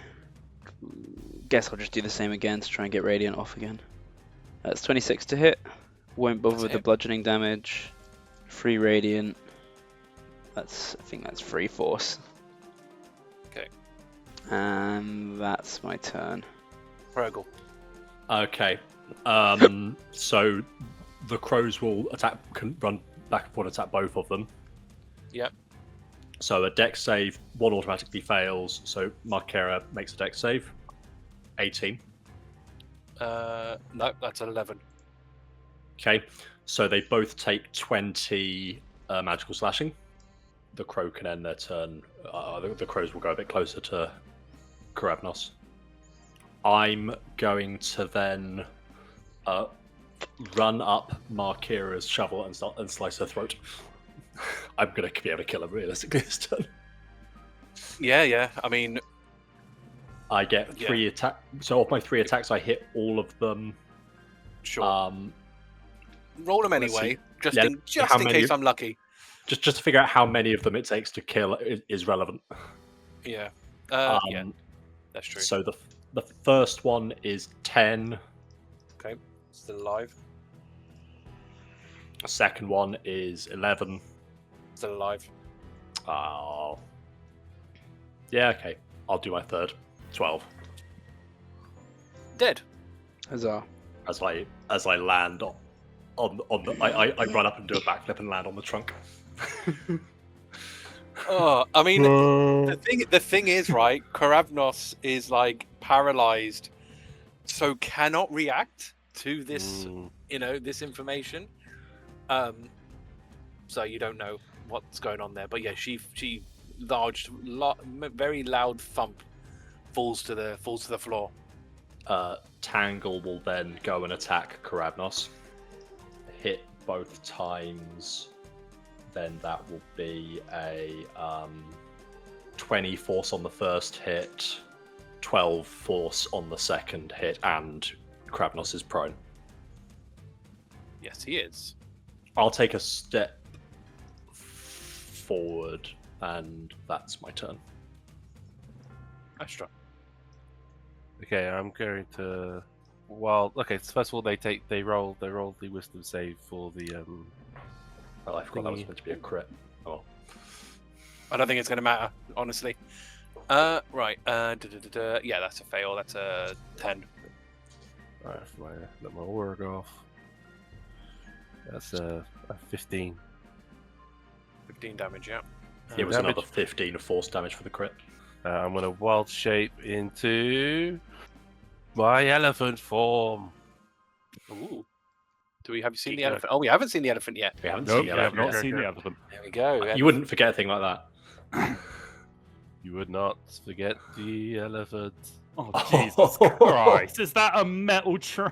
Guess I'll just do the same again to try and get radiant off again. That's 26 to hit. Won't bother That's with a the hit. bludgeoning damage. 3 radiant. I think that's 3 force. Okay. And that's my turn. Hrugguhl. Okay. So the crows will can run back and forth, attack both of them. Yep. So a dex save, one automatically fails. So Markera makes a dex save. 18. No, that's 11. Okay. So they both take 20 magical slashing. The crow can end their turn. The crows will go a bit closer to Karavnos. I'm going to then run up Markera's shovel and slice her throat. I'm going to be able to kill her realistically this turn. Yeah. I mean, I get 3 attack. So of my 3 attacks, I hit all of them. sure. Roll them let's anyway, see. just Yeah, in how many- case I'm lucky. Just to figure out how many of them it takes to kill is relevant. Yeah. Yeah, that's true. So the first one is 10. Okay, still alive. The second one is 11. Still alive. Oh. Yeah, okay. I'll do my third. 12. Dead. Huzzah. As I land on the I run up and do a backflip and land on the trunk. Oh, I mean, the thing is, right? Karavnos is like paralyzed, so cannot react to this, this information. So you don't know what's going on there. But yeah, she very loud thump falls to the floor. Tangle will then go and attack Karavnos. Hit both times. Then that will be a 20 force on the first hit, 12 force on the second hit, and Karavnos is prone. Yes, he is. I'll take a step forward, and that's my turn. Astra. Okay, I'm going to. Well, okay. So first of all, they roll the wisdom save for the Oh, I forgot that was Thingy. meant to be a crit. Oh, I don't think it's going to matter, honestly. Right. Yeah, that's a fail. That's a 10. Alright, let my aura go off. That's a 15. 15 damage, yeah. it was damage. another 15 of force damage for the crit. I'm going to wild shape into my elephant form. Ooh. Have you seen the Yeah. elephant? Oh, we haven't seen the elephant yet. We haven't Nope, seen the we have elephant Not yet. seen the elephant. There we go. You wouldn't forget a thing like that. You would not forget the elephant. Oh, Jesus Christ. Is that a metal tron?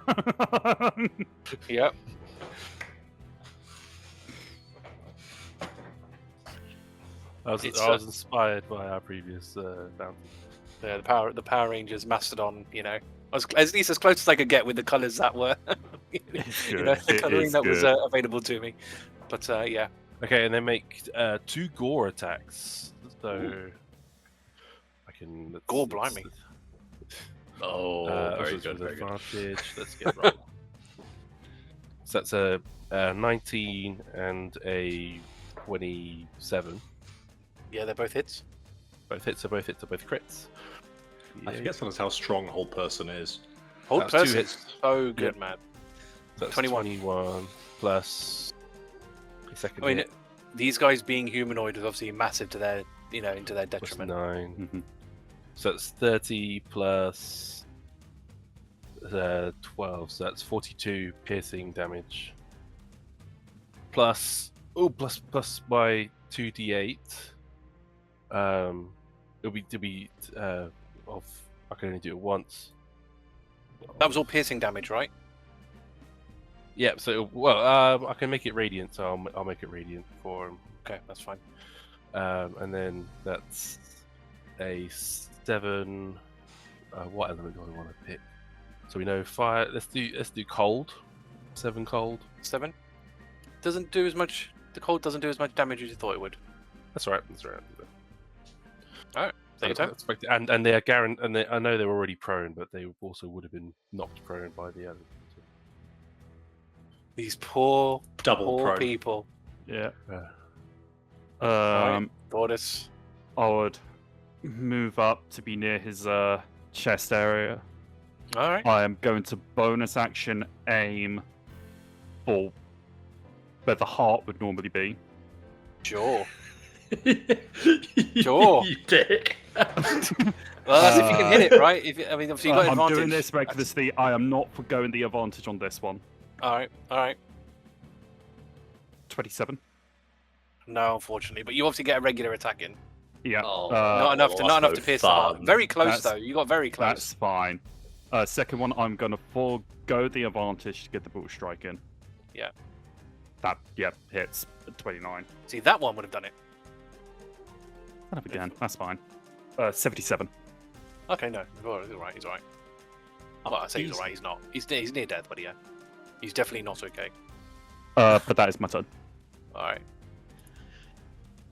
Yep. I was It's, inspired by our previous bounty. Yeah, the Power Rangers Mastodon, at least as close as I could get with the colours that were, It's the good. It colouring is that was good. available to me. But yeah, Okay, and they make 2 gore attacks. So I can. Gore blimey. Oh, very also good, very good. advantage. Let's get roll. So that's a 19 and a 27. yeah, they're both hits. Both hits are both crits. I forget sometimes how strong a whole person is. Hold That's 2 person, hits. so good, man. So that's 21. 21 plus the second I mean, hit, these guys being humanoid is obviously massive to their, into their plus detriment. 9. Mhm. So that's 30 plus 12. So that's 42 piercing damage. Plus my 2d8. It'll be of I can only do it once. That was all piercing damage, right? Yeah. So well, I can make it radiant, so I'll make it radiant for him. Okay, that's fine. And then that's a 7. What element do I want to pick? So we know fire. Let's do cold. 7 cold. 7 doesn't do as much. The cold doesn't do as much damage as you thought it would. That's right. That's right. Take your time. And they are guaranteed. And I know they're already prone, but they also would have been knocked prone by the element. These poor Double prone. people. Yeah. Alright, Thordas. I would move up to be near his chest area. All right. I am going to bonus action aim for where the heart would normally be. Sure. Sure. You dick. Well, that's if you can hit it, right? I mean, obviously you got I'm advantage. doing this recklessly. I am not forgoing the advantage on this one. All right. 27. No, unfortunately, but you obviously get a regular attack in. Yeah. Not enough to pierce the heart. Very close though. You got very close. That's fine. Second one, I'm going to forego the advantage to get the brutal strike in. Yeah. That, hits 29. See, that one would have done it. That up again. That's fine. 77. Okay, no, he's all right. He's all right. Well, I say he's all right. He's not. He's near death, but yeah, he's definitely not okay. But that is my turn. All right.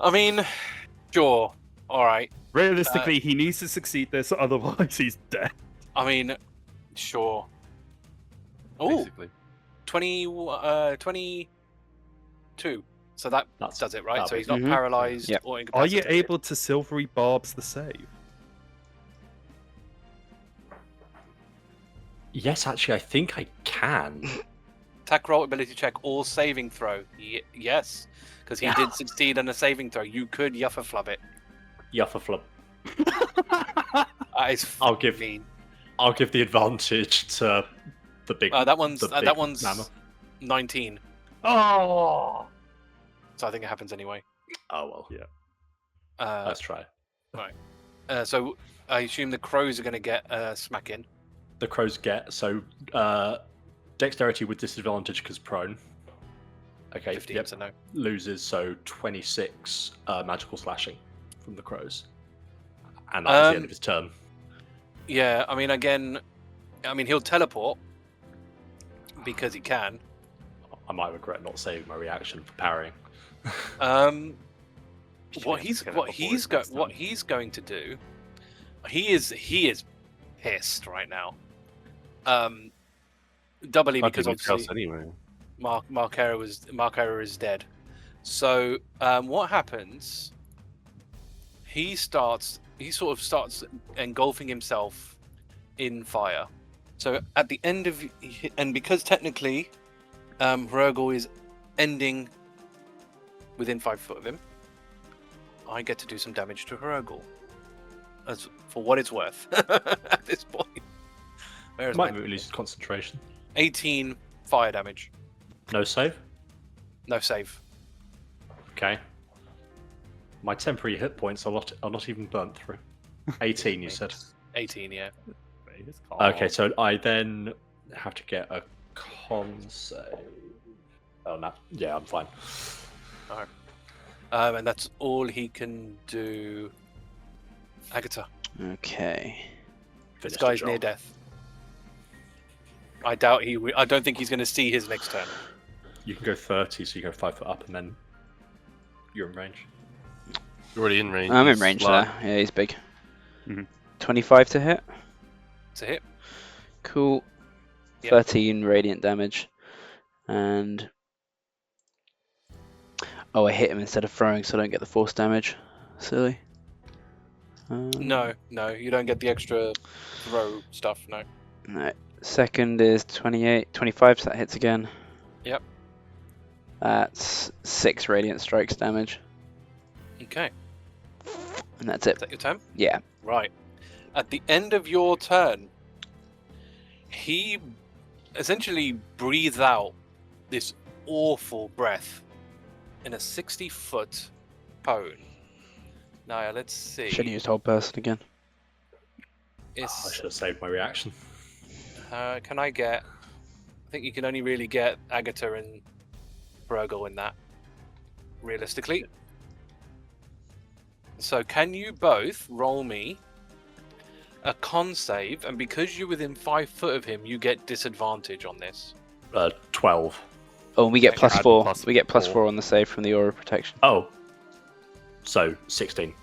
I mean, sure. All right. Realistically, he needs to succeed this, otherwise he's dead. I mean, sure. Oh, Basically. 22. So that does it, right? So he's not Mhm. paralyzed Yep. or Are incapacitated. you able to silvery barbs the save? Yes, actually, I think I can. Attack roll, ability check, or saving throw? Yes, because he did succeed on a saving throw. You could yuffa flub it. Yuffa flub. That is I'll give mean. I'll give the advantage to the big. That one's the that big one's mammoth. 19. Oh! So I think it happens anyway. Oh well. Yeah. Let's try. So I assume the crows are going to get smack in. The crows get dexterity with disadvantage because prone. Okay. 15, Yep. so no. Loses, so 26 magical slashing from the crows, and that's the end of his turn. Yeah, I mean, again, he'll teleport because he can. I might regret not saving my reaction for parrying. What he's going to do, he is pissed right now. Doubly Can't because do much obviously else anyway. Markera is dead. So what happens? He sort of starts engulfing himself in fire. So at the end of, and because technically Hrugguhl is ending within 5 foot of him, I get to do some damage to Hrugguhl. As for what it's worth at this point. Where is Might my lose concentration. 18 fire damage. No save. No save. Okay. My temporary hit points are not even burnt through. 18, you said. 18, yeah. Okay, so I then have to get a con save. Oh no. Yeah, I'm fine. Alright. And that's all he can do. Agata. Okay. This Finish the guy's job. near death. I doubt I don't think he's going to see his next turn. You can go 30, so you go 5 foot up, and then you're in range. You're already in range. I'm in He's range large. there. Yeah, he's big. Mhm. 25 to hit. It's a hit. Cool. Yep. 13 radiant damage. And... oh, I hit him instead of throwing, so I don't get the force damage. Silly. No, you don't get the extra throw stuff, no. No. Second is 25, so that hits again. Yep. That's 6 radiant strikes damage. Okay. And that's Is it. that your turn? Yeah. Right. At the end of your turn, he essentially breathes out this awful breath in a 60-foot cone. Now, let's see. Should have used whole person again. I should have saved my reaction. Can I get I think you can only really get Agata and Hrugguhl in that, realistically. So can you both roll me a con save, and because you're within 5 foot of him, you get disadvantage on this. 12. Oh, and we get Okay, plus add 4. plus We get plus 4. 4 on the save from the aura protection. Oh. So 16.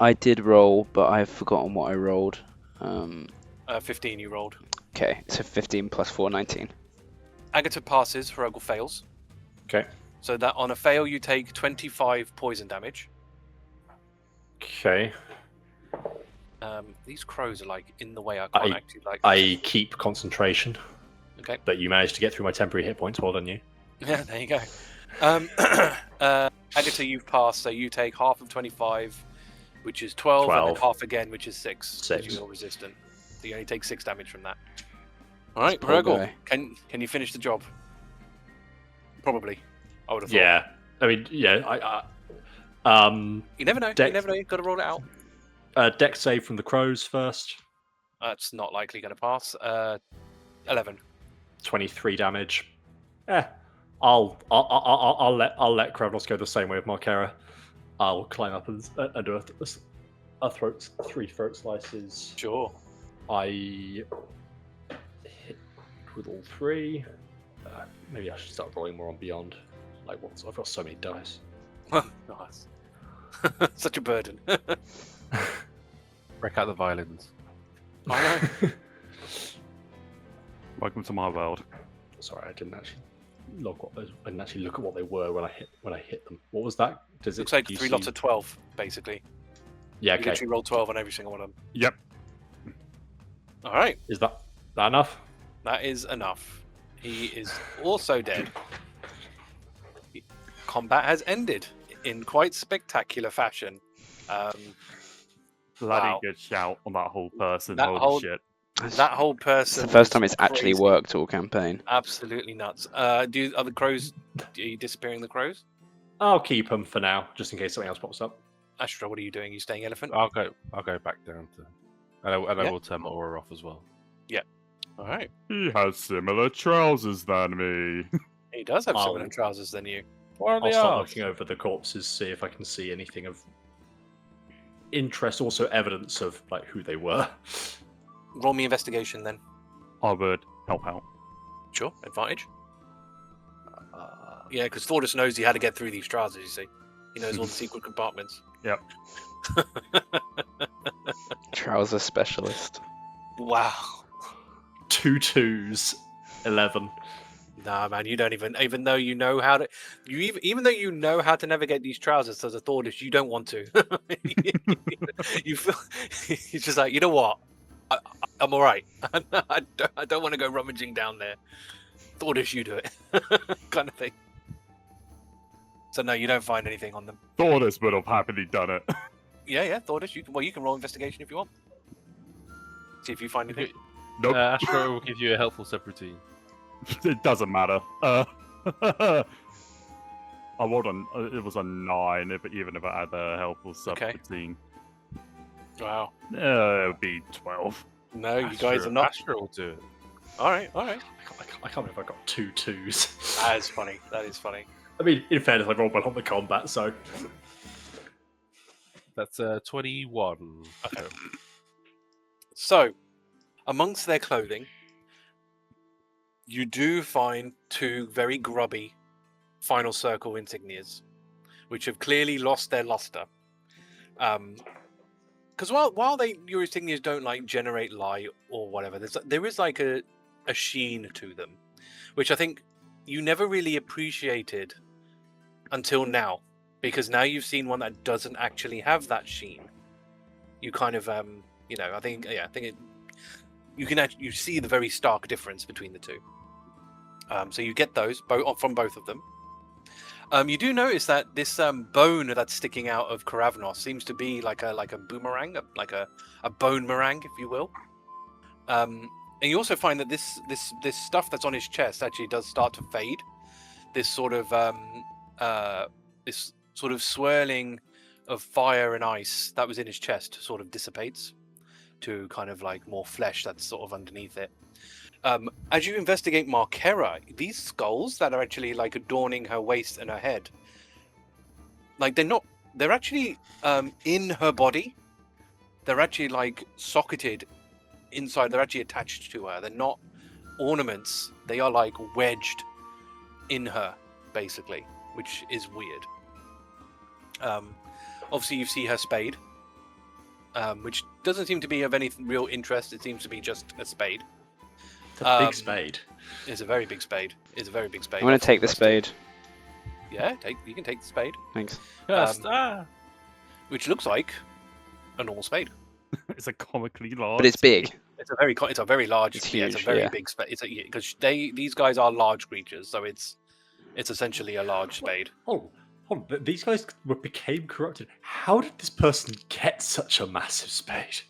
I did roll, but I've forgotten what I rolled. 15 you rolled. Okay, so 15 plus 4, 19. Agata passes, Hrugguhl fails. Okay. So that on a fail, you take 25 poison damage. Okay. These crows are like in the way. I can't actually like. I keep concentration. Okay. But you managed to get through my temporary hit points. Well done, you. Yeah, there you go. Agata, you've passed, so you take half of 25, which is 12, and 12. then half again, which is 6. 6. You're resistant. So you only take 6 damage from that. All right, Poor Hrugguhl, guy. can you finish the job? Probably. I would have thought. Yeah. I mean, yeah. You never know. You Dex- never know. You've got to roll it out. Dex save from the crows first. That's not likely going to pass. 11. 23 damage. I'll let Kravnos go the same way with Markera. I'll climb up and do three throat slices. Sure. I hit with all 3. Maybe I should start rolling more on Beyond. Like, what? I've got so many dice. Nice. Such a burden. Break out the violins. I know. Welcome to my world. Sorry, I didn't actually look at what they were when I hit them. What was that? Does Looks it like 3 lots of 12, basically. Yeah, You okay. literally roll 12 on every single one of them. Yep. All right. Is that enough? That is enough. He is also dead. Combat has ended in quite spectacular fashion. Bloody Wow. good shout on that whole person. That Holy whole- shit. That whole It's person. the first was time it's actually crazy. worked all campaign. Absolutely nuts. Are the crows? Are you disappearing the crows? I'll keep them for now, just in case something else pops up. Astra, what are you doing? You staying elephant? I'll go back down to, and I Yeah. will turn my aura off as well. All right. He has similar trousers than me. He does have similar I'll- trousers than you. What are I'll they start are? looking over the corpses, see if I can see anything of interest, also evidence of like who they were. Roll me investigation then. I would help out. Sure. Advantage. Yeah, because Thordas knows he had to get through these trousers. You see, he knows all the secret compartments. Yep. Trouser specialist. Wow. 2 2s, 11. Nah, man, you don't even though you know how to, even though you know how to navigate these trousers as a Thordas, you don't want to. You feel you're just like, you know what, I'm all right. I don't want to go rummaging down there. Thordas, you do it, kind of thing. So no, you don't find anything on them. Thordas would have happily done it. Yeah, Thordas, you can roll investigation if you want. See if you find anything. Nope. Astra will give you a helpful subroutine. It doesn't matter. I rolled it was a 9, even if I had a helpful Okay. sub-15. Wow. It would be 12. No, you guys are not. Astra will do it. All right. I can't believe I got 2 2s. That is funny. That is funny. I mean, in fairness, I rolled well on the combat, so. That's 21. Okay. So, amongst their clothing, you do find 2 very grubby final circle insignias, which have clearly lost their luster. Because while your insignias don't like generate light or whatever, there is like a sheen to them, which I think you never really appreciated until now, because now you've seen one that doesn't actually have that sheen. You kind of I think you see the very stark difference between the 2. So you get those from both of them. You do notice that this bone that's sticking out of Kravnos seems to be like a boomerang, like a bone meringue, if you will. And you also find that this stuff that's on his chest actually does start to fade. This sort of swirling of fire and ice that was in his chest sort of dissipates to kind of like more flesh that's sort of underneath it. As you investigate Markera, these skulls that are actually like adorning her waist and her head, like they're actually in her body. They're actually like socketed inside. They're actually attached to her. They're not ornaments. They are like wedged in her, basically, which is weird. Obviously, you see her spade, which doesn't seem to be of any real interest. It seems to be just a spade. It's a big spade. It's a very big spade. It's a very big spade. I'm going to take the spade. Yeah, you can take the spade. Thanks. Which looks like a normal spade. It's a comically large. But it's big. It's a very large. It's yeah, it's a huge, very yeah. big spade. Because these guys are large creatures, so it's essentially a large spade. Hold on, but these guys became corrupted. How did this person get such a massive spade?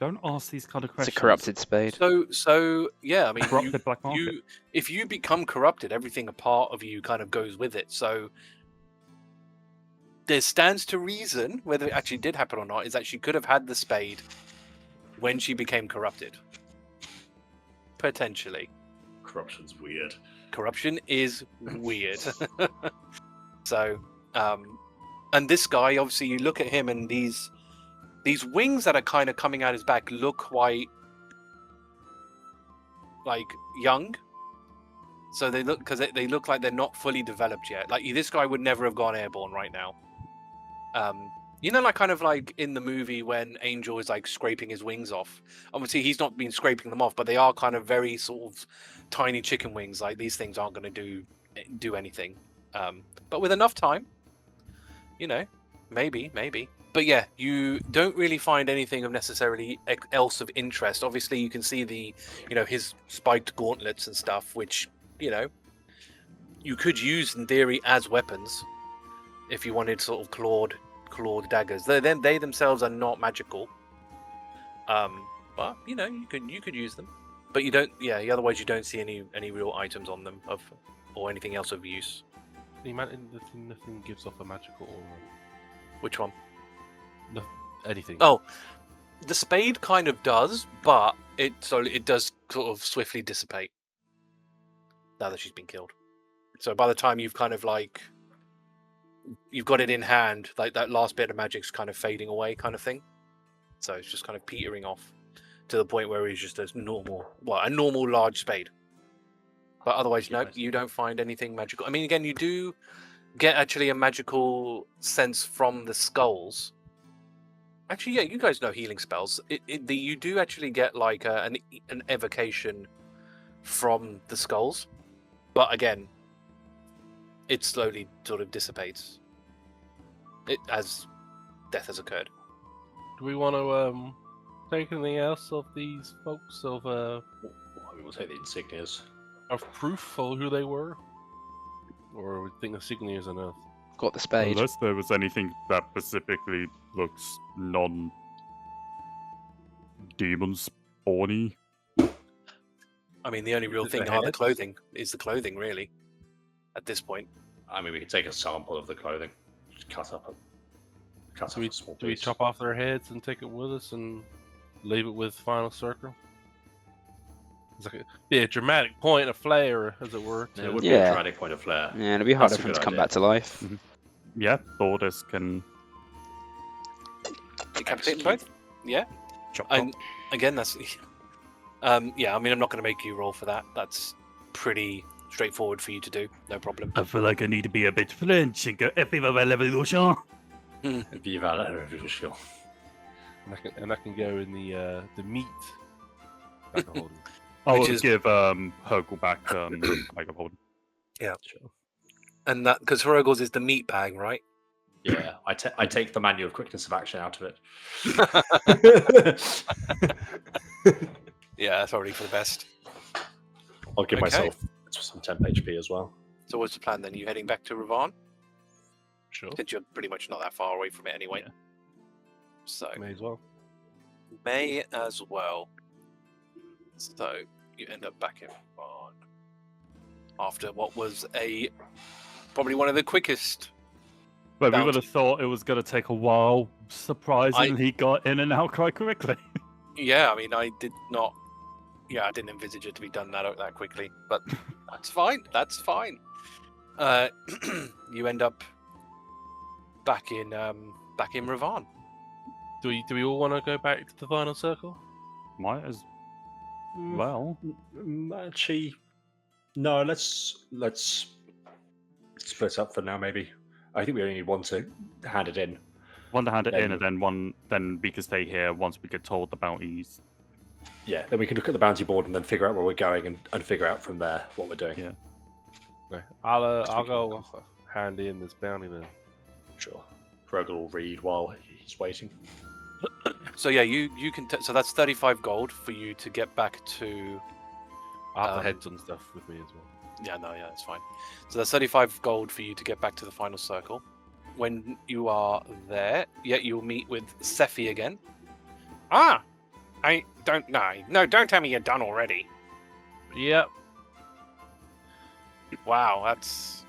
Don't ask these kind of It's questions. a corrupted spade. So yeah, I mean, Corrupted black market. if you become corrupted, everything a part of you kind of goes with it. So there stands to reason, whether it actually did happen or not, is that she could have had the spade when she became corrupted. Potentially. Corruption's weird. Corruption is weird. So, and this guy, obviously, you look at him and these wings that are kind of coming out his back look quite like young. So they look like they're not fully developed yet. Like this guy would never have gone airborne right now. You know, like kind of like in the movie when Angel is like scraping his wings off. Obviously, he's not been scraping them off, but they are kind of very sort of tiny chicken wings. Like these things aren't going to do anything. But with enough time, you know, maybe. But yeah, you don't really find anything of necessarily else of interest. Obviously, you can see his spiked gauntlets and stuff, which, you know, you could use in theory as weapons if you wanted sort of clawed daggers. They themselves are not magical. But you know, you could use them. But you don't. Yeah. Otherwise, you don't see any real items on them or anything else of use. Nothing gives off a magical aura. Which one? Anything. Oh, the spade kind of does, but it does sort of swiftly dissipate now that she's been killed. So by the time you've kind of like you've got it in hand, like that last bit of magic's kind of fading away, kind of thing. So it's just kind of petering off to the point where it's just a normal large spade. But otherwise, no, you don't find anything magical. I mean, again, you do get actually a magical sense from the skulls. Actually, yeah, you guys know healing spells. You do actually get like an evocation from the skulls, but again, it slowly sort of dissipates as death has occurred. Do we want to take anything else of these folks We'll take the insignias. of proof for who they were, or we think insignia is enough? Got the spade. Unless there was anything that specifically looks non-demon spawny. I mean, the only real Is thing it are the head? clothing. Is the clothing really? At this point, I mean, we could take a sample of the clothing, just cut up a small Do we piece. chop off their heads and take it with us and leave it with Final Circle? It's like a dramatic point of flair, as it were. Yeah, to- it would be Yeah. a dramatic point of flair. Yeah, it'd be harder That's a for him to good come idea. back to life. Yeah, Thordas can decapitate them both. Yeah, chop and again, that's yeah. I mean, I'm not going to make you roll for that. That's pretty straightforward for you to do. No problem. I feel like I need to be a bit French and go Viva la revolution. Viva la revolution. and that can go in the meat. Back of holding. I Which will is- give Hrugguhl back bag of holding. Yeah, and that because Hrugguhl's is the meat bag, right? Yeah, I take the manual of quickness of action out of it. Yeah, that's already for the best. I'll give Okay. myself some temp HP as well. So what's the plan then? You heading back to Ravon? Sure. Since you're pretty much not that far away from it anyway. Yeah. So May as well. may as well. So you end up back in Ravon after what was probably one of the quickest. But we Bounty. would have thought it was going to take a while. Surprisingly, he got in and out quite quickly. Yeah, I mean, I did not Yeah, I didn't envisage it to be done that quickly, but that's fine. That's fine. You end up back in Ravon. Do we all want to go back to the final circle? Might as well. Actually, no. Let's split up for now. Maybe. I think we only need one to hand it in. One to hand it in, Then- and then one. Then we can stay here once we get told the bounties. Yeah. Then we can look at the bounty board and then figure out where we're going and figure out from there what we're doing. Yeah. Okay. I'll go hand in this bounty then. Sure. Hrugguhl will read while he's waiting. So yeah, you can. So that's 35 gold for you to get back to. I have the heads and stuff with me as well. Yeah, no, yeah, that's fine. So that's 35 gold for you to get back to the final circle. When you are there, yeah, you'll meet with Sephi again. Ah, I don't know. No, don't tell me you're done already. Yep. Wow, that's.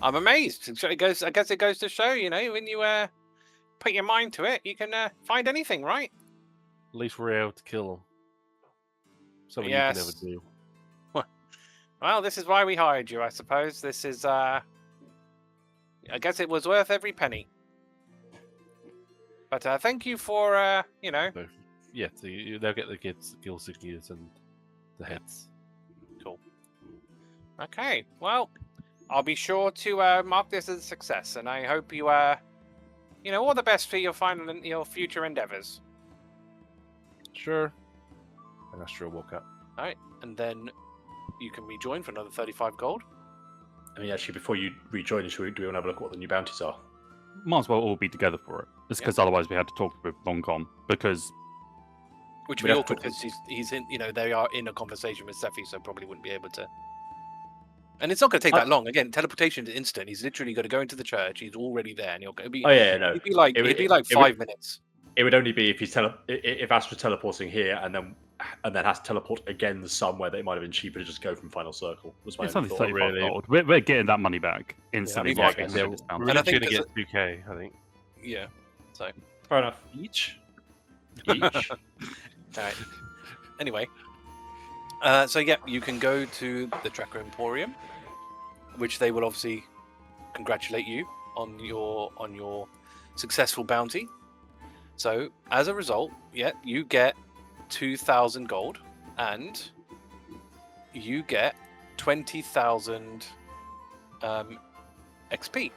I'm amazed. I guess it goes to show, when you put your mind to it, you can find anything, right? At least we're able to kill them. Something Yes. you can never do. Well, this is why we hired you, I suppose. This is, I guess it was worth every penny. But thank you for, So, yeah, so they'll get the kill signatures and the heads. Cool. Okay, well, I'll be sure to mark this as a success, and I hope you, all the best for your your future endeavors. Sure. And Astra will walk up. All right, and then you can rejoin for another 35 gold. I mean, actually, before you rejoin, do we want to have a look at what the new bounties are? Might as well all be together for it. It's because otherwise we had to talk with Longcom because Which We'd we have all to- could, because he's in, they are in a conversation with Sephi, so probably wouldn't be able to. And it's not going to take that long. Again, teleportation is instant. He's literally going to go into the church. He's already there, and he'll be. Oh yeah, no. It'd be like It would- it'd be like it would- 5 minutes. It would only be if he's if Astra's teleporting here and then has to teleport again somewhere that it might have been cheaper to just go from final circle. Was my it's only only thought. 35 really. gold. We're getting that money back instantly. Yeah, by I getting guess. rid of this bounty. We're And I going think to there's get 2k, I think. Yeah. So. Fair enough. Each? Each. All right. Anyway, so yeah, you can go to the Tracker Emporium, which they will obviously congratulate you on your successful bounty. So as a result, yeah, you get 2,000 gold, and you get 20,000 XP.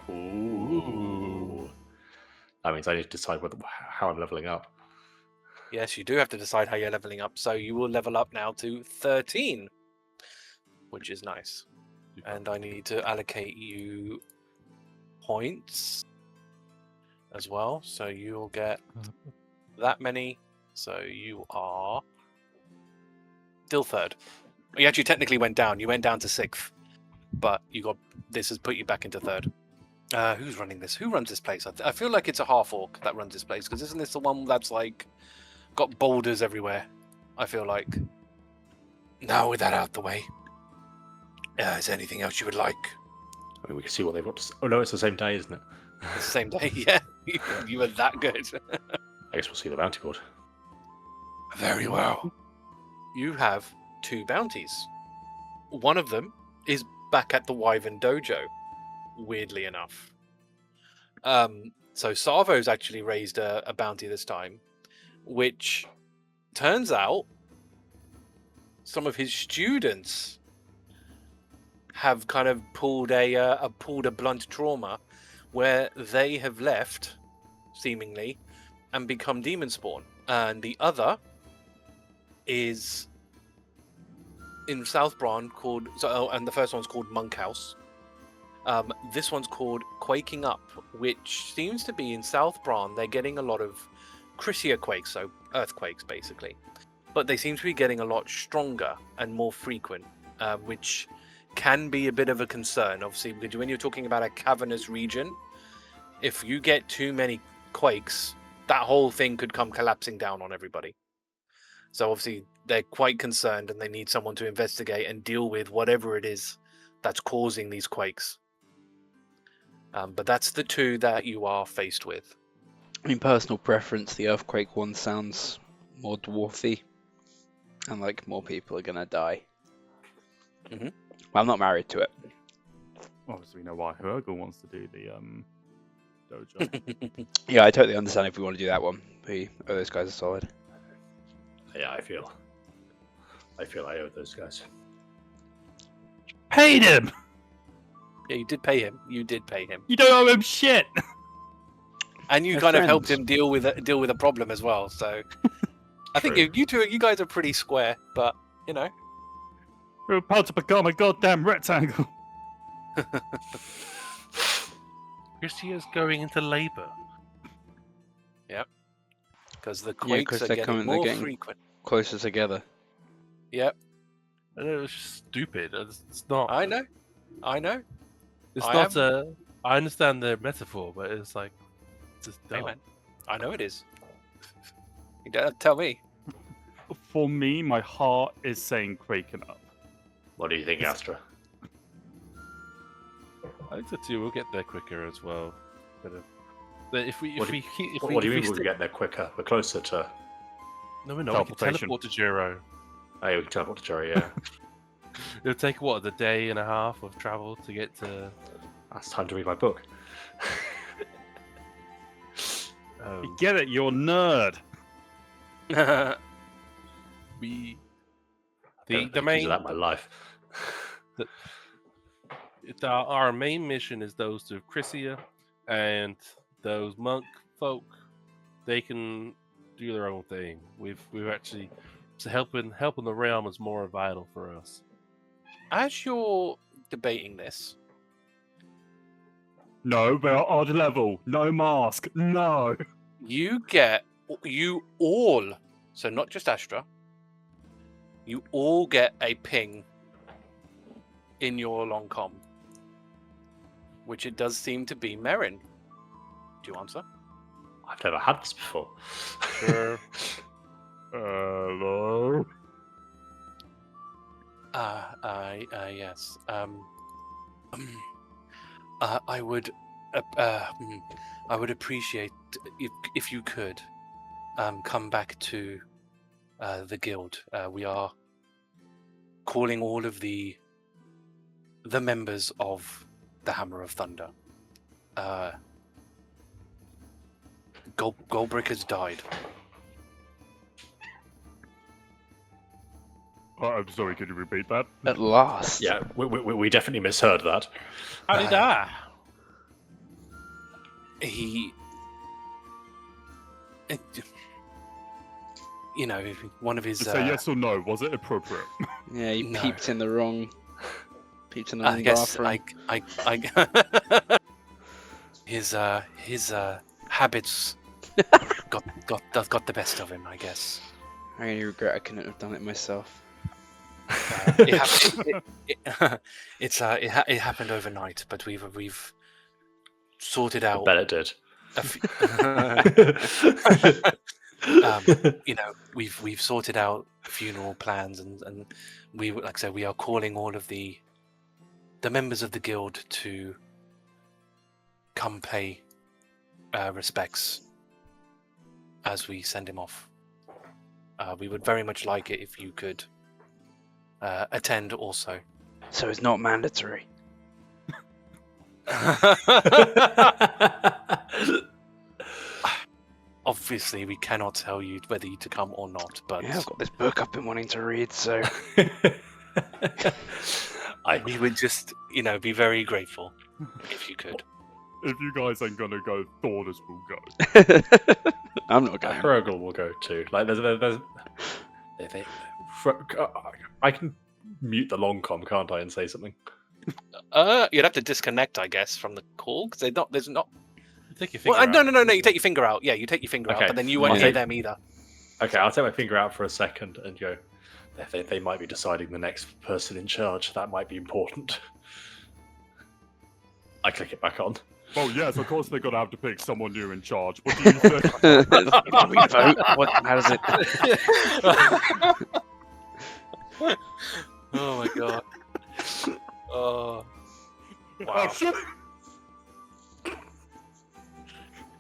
Ooh. That means I need to decide how I'm leveling up. Yes, you do have to decide how you're leveling up. So you will level up now to 13, which is nice. And I need to allocate you points as well. So you'll get that many. So you are still third. You actually technically went down. You went down to 6th, but this has put you back into 3rd. Who's running this? Who runs this place? I feel like it's a half orc that runs this place, because isn't this the one that's like got boulders everywhere? I feel like. Now with that out the way, is there anything else you would like? I mean, we can see what they've got to. Oh no, it's the same day, isn't it? It's the same day, yeah. You were that good. I guess we'll see the bounty board. Very well. You have 2 bounties. One of them is back at the Wyvern Dojo, weirdly enough. So Savo's actually raised a bounty this time, which turns out some of his students have kind of pulled a blunt trauma where they have left, seemingly, and become demon spawn. And the other is in South Bron and the first one's called Monkhouse. This one's called Quaking Up, which seems to be in South Bron. They're getting a lot of Crisia quakes, so earthquakes basically, but they seem to be getting a lot stronger and more frequent, which can be a bit of a concern. Obviously, when you're talking about a cavernous region, if you get too many quakes, that whole thing could come collapsing down on everybody. So obviously they're quite concerned, and they need someone to investigate and deal with whatever it is that's causing these quakes. But that's the 2 that you are faced with. I mean, personal preference, the earthquake one sounds more dwarfy. and like more people are gonna die. Mhm. Well, I'm not married to it. Obviously, we know why Hrugguhl wants to do the dojo. Yeah, I totally understand if we want to do that one. Those guys are solid. Yeah, I feel I owe those guys. Paid him. Yeah, you did pay him. You did pay him, You don't owe him shit. and you They're kind of helped friends. him deal with a problem as well. So I think True. you guys are pretty square, but you know. We're about to become a goddamn rectangle. Crisia's going into labor. Because the Yeah, quakes 'cause are they're getting coming- they're more getting- frequent. Closer together. Yep, And it was just stupid. It's not. I know. It's I not a. I understand the metaphor, but it's like it's just dumb. Amen. I know it is. You don't have to tell me. For me, my heart is saying Kraken up. What do you think, Astra? I think so too. We'll get there quicker as well. But if we What if do we keep if What we, do you if mean we we'll stick- get there quicker? We're closer to. No, we're not. We can Teleportation. teleport to Jero. Oh, yeah, we can teleport to Jerry. Yeah, It'll take what a day and a half of travel to get to. that's time to read my book. You get it? You're a nerd. We Don't the make use main of that in my life. our main mission is those to Crisia, and those monk folk. They can do their own thing. We've actually so helping the realm is more vital for us. As you're debating this, No, we're at odd level. No mask. No. you all, so not just Astra, you all get a ping in your long com, which it does seem to be Merrin. Do you answer? I've never had this before. Sure. Hello. Yes. I would appreciate if you could come back to the guild. We are calling all of the members of the Hammer of Thunder. Goldbrick has died. I'm sorry, could you repeat that? At last. Yeah, we definitely misheard that. How did I? He, one of his. Just say yes or no. Was it appropriate? Yeah, he No. peeped in the wrong. Peeped in the I wrong guess bathroom. his habits got the best of him, I guess. I only regret I couldn't have done it myself. It happened overnight, but we've sorted I out. bet it did. We've sorted out funeral plans, and we, like I said, we are calling all of the members of the guild to come pay respects as we send him off. We would very much like it if you could attend also. So it's not mandatory. Obviously, we cannot tell you whether you to come or not, but Yeah, I've got this book I've been wanting to read, so we would just, be very grateful if you could. If you guys ain't gonna go, Thordas will go. I'm not going. Hrugguhl will go too. Like I can mute the long com, can't I, and say something? You'd have to disconnect, I guess, from the call because there's not. Take your finger Well, no, out. no. You take your finger out. Yeah, you take your finger out, Okay. but then you won't I'll hear take- them either. Okay, I'll take my finger out for a second and go. They might be deciding the next person in charge. That might be important. I click it back on. Oh yes, of course they're gonna have to pick someone new in charge. What do you think? Can we vote? How does it? Oh my god. Oh. Oh, Wow. shit.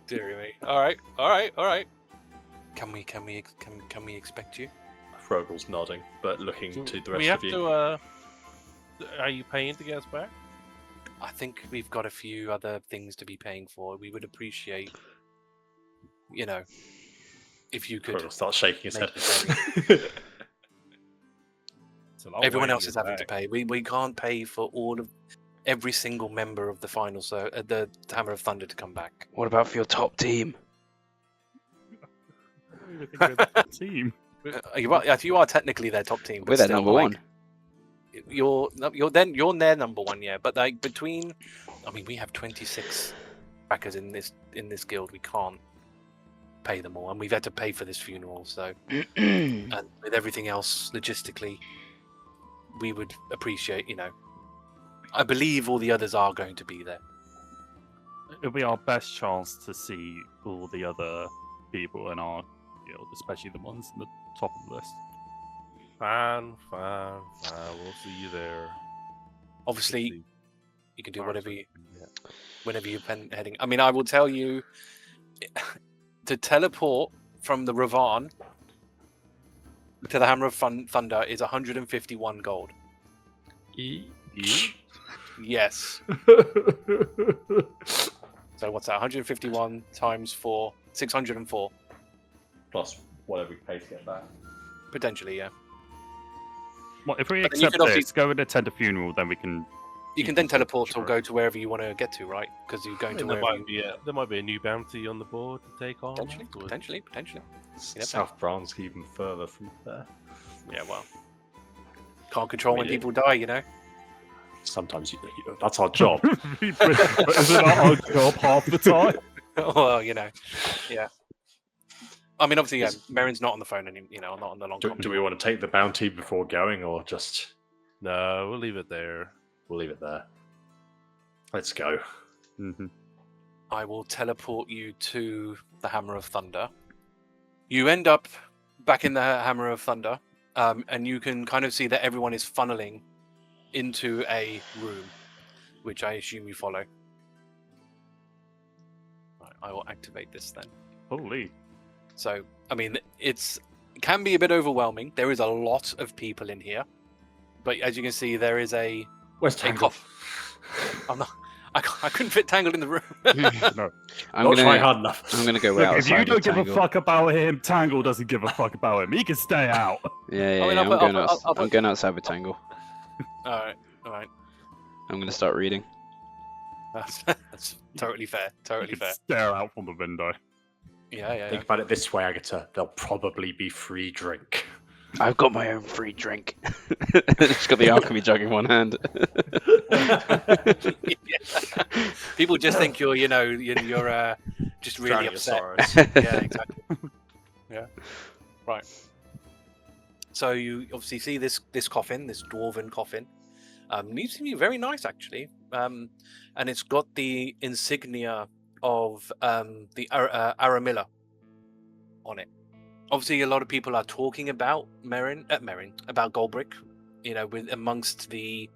Dear me. All right. Can we expect you? Hrugguhl's nodding, but looking So to the we rest have of you. to. Are you paying to get us back? I think we've got a few other things to be paying for. We would appreciate, if you could. Hrugguhl starts shaking his make head. It's a long Everyone way else to is get having to back. pay. We can't pay for every single member of the final, so the Hammer of Thunder to come back. What about for your top team? I don't even think we're the top team. You are technically their top team. But We're their still, number like, one. You're their number one, yeah. But like we have 26 backers in this guild. We can't pay them all, and we've had to pay for this funeral. So, and with everything else logistically, we would appreciate. I believe all the others are going to be there. It'll be our best chance to see all the other people in our guild, especially the ones in the top of the list. Fine. We'll see you there. Obviously, you can do Far whatever as you, we can get. whenever you're heading. I mean, I will tell you to teleport from the Ravan to the Hammer of Thunder is 151 gold. Yes. So what's that? 151 times 4, 604 Plus whatever we pay to get back. potentially. Yeah. Well, if we But then you accept could obviously- this, go and attend a funeral, then we can. You can then teleport or go to wherever you want to get to, right? Because you're going to There wherever might be a new bounty on the board to take on. potentially. Yep. South Bran's even further from there. Yeah. Well, can't control when Yeah. people die. Sometimes that's our job. Isn't that our job half the time? Well, yeah. I mean, obviously, yeah. Marin's not on the phone anymore. Not on the long. Do we want to take the bounty before going, or just No, we'll leave it there. we'll leave it there? Let's go. Mm-hmm. I will teleport you to the Hammer of Thunder. You end up back in the Hammer of Thunder, and you can kind of see that everyone is funneling into a room, which I assume you follow. Right, I will activate this then. Holy. So, I mean, it can be a bit overwhelming. There is a lot of people in here, but as you can see, there is a Where's Tangle? I couldn't fit Tangle in the room. No. I'm Not trying gonna hard enough. I'm gonna go Look, outside. if you with don't give a Tangle. fuck about him, Tangle doesn't give a fuck about him. He can stay out. Yeah, I mean, I'm I'll going outside with Tangle. all right. I'm gonna start reading. That's totally fair. He Totally can fair. stare out from the window. Yeah. Think about it this way, Agata. There'll probably be free drink. I've got my own free drink. Just got the alchemy jug in one hand. People just think you're just really Drowning your upset. sorrows. Yeah, exactly. Yeah. Right. So you obviously see this coffin, this dwarven coffin. Needs to be very nice actually. And it's got the insignia of the Aramilla on it. Obviously, a lot of people are talking about about Goldbrick, with amongst the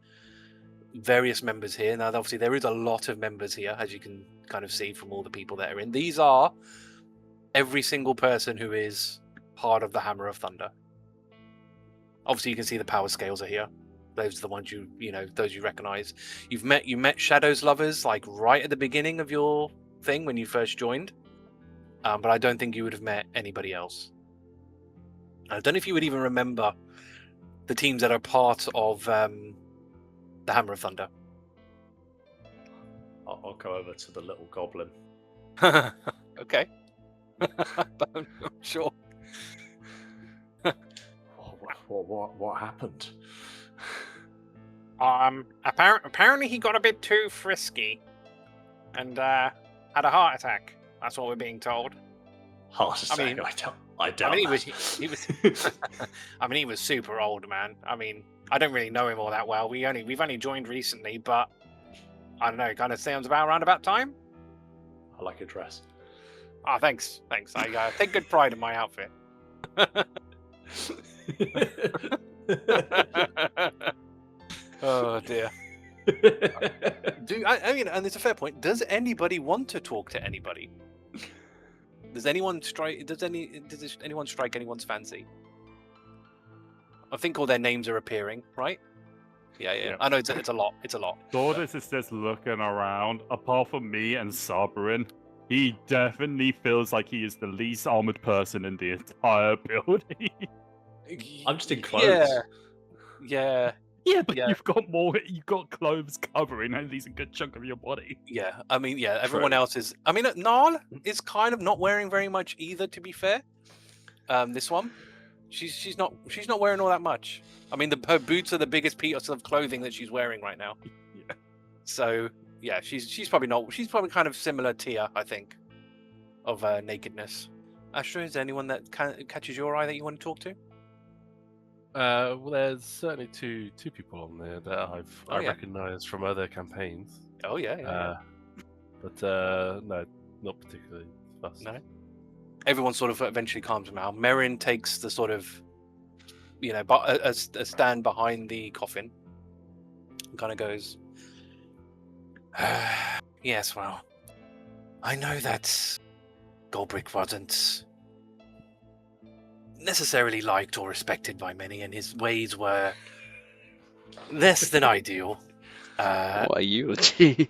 various members here. Now, obviously, there is a lot of members here, as you can kind of see from all the people that are in. These are every single person who is part of the Hammer of Thunder. Obviously, you can see the power scales are here. Those are the ones those you recognize. You met Shadow's lovers like right at the beginning of your thing when you first joined, but I don't think you would have met anybody else. I don't know if you would even remember the teams that are part of the Hammer of Thunder. I'll go over to the little goblin. Okay. I'm not sure. What happened? Apparently he got a bit too frisky and had a heart attack. That's what we're being told. Heart attack? mean- I doubt he that. was. I mean, he was super old, man. I mean, I don't really know him all that well. We've only joined recently, but I don't know. It kind of sounds around about time. I like your dress. Oh, thanks. I take good pride in my outfit. Oh dear. I mean, and it's a fair point. Does anybody want to talk to anybody? Does anyone strike anyone's fancy? I think all their names are appearing, right? Yeah. Yep. I know it's a lot. It's a lot. Thordas is just looking around. Apart from me and Sabrin, he definitely feels like he is the least armored person in the entire building. I'm just in clothes. Yeah. Yeah, but Yeah. you've got clothes covering at least a good chunk of your body. Yeah. I mean, yeah. Everyone True. else is. I mean, Nal is kind of not wearing very much either. To be fair, this one, she's not wearing all that much. I mean, her boots are the biggest piece of clothing that she's wearing right now. Yeah. So yeah, she's probably not. She's probably kind of similar tier, I think, of nakedness. Astra, is there anyone that catches your eye that you want to talk to? Well, there's certainly two people on there that I yeah. recognise from other campaigns. Oh yeah. But no, not particularly fussed. No. Everyone sort of eventually calms them out. Merrin takes the sort of, a stand behind the coffin. And kind of goes, yes, well, I know that Golbrick wasn't necessarily liked or respected by many, and his ways were less than ideal. Why you? Gee.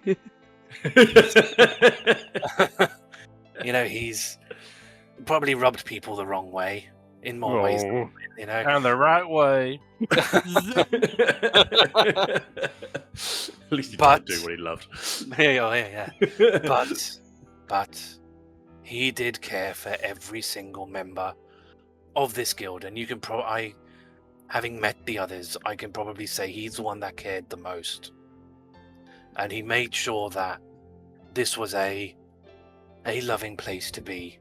He's probably rubbed people the wrong way in more ways than one, And the right way. At least he But- did do what he loved. Yeah. But he did care for every single member of this guild, and you can having met the others, I can probably say he's the one that cared the most. And he made sure that this was a loving place to be,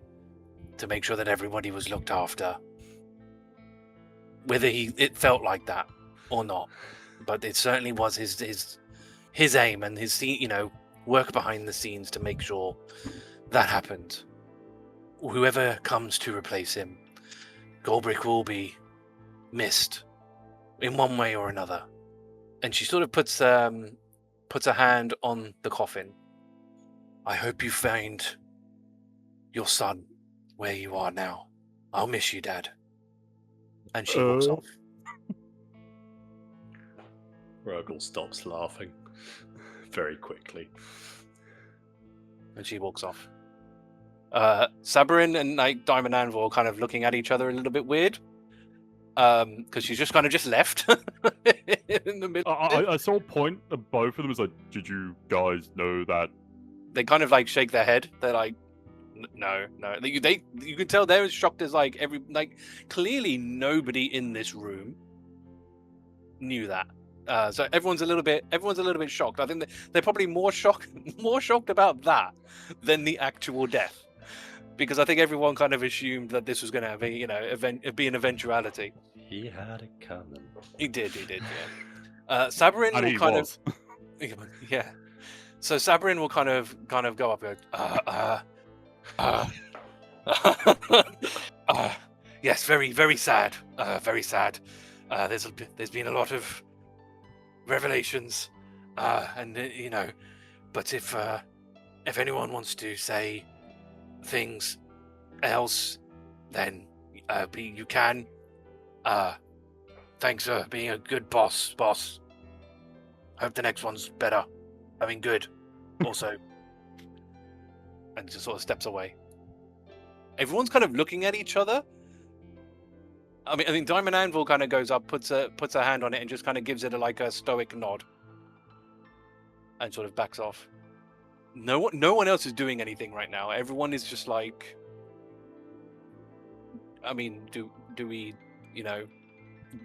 to make sure that everybody was looked after. Whether it felt like that or not, but it certainly was his aim and his work behind the scenes to make sure that happened. Whoever comes to replace him, Golbrick will be missed in one way or another. And she sort of puts a hand on the coffin. I hope you find your son where you are now. I'll miss you, Dad. And she walks off. Hrugguhl stops laughing very quickly. And she walks off. Sabrin and Diamond Anvil are kind of looking at each other a little bit weird. Because she's just kind of left in the middle. I saw a point that both of them was like, did you guys know that? They kind of shake their head. They're like, no. You can tell they're as shocked as clearly nobody in this room knew that. So everyone's a little bit shocked. I think they're probably more shocked about that than the actual death, because I think everyone kind of assumed that this was going to be be an eventuality. He had it coming. He did. Yeah. Sabrin And will he kind was. of yeah. So Sabrin will kind of go up and go, yes, very, very sad. Very sad. There's been a lot of revelations, but if anyone wants to say things else, then you can. Thanks for being a good boss. Hope the next one's better. I mean, good. Also. And just sort of steps away. Everyone's kind of looking at each other. I mean, Diamond Anvil kind of goes up, puts a hand on it, and just kind of gives it a stoic nod, and sort of backs off. No one else is doing anything right now. Everyone is just like. I mean, do we?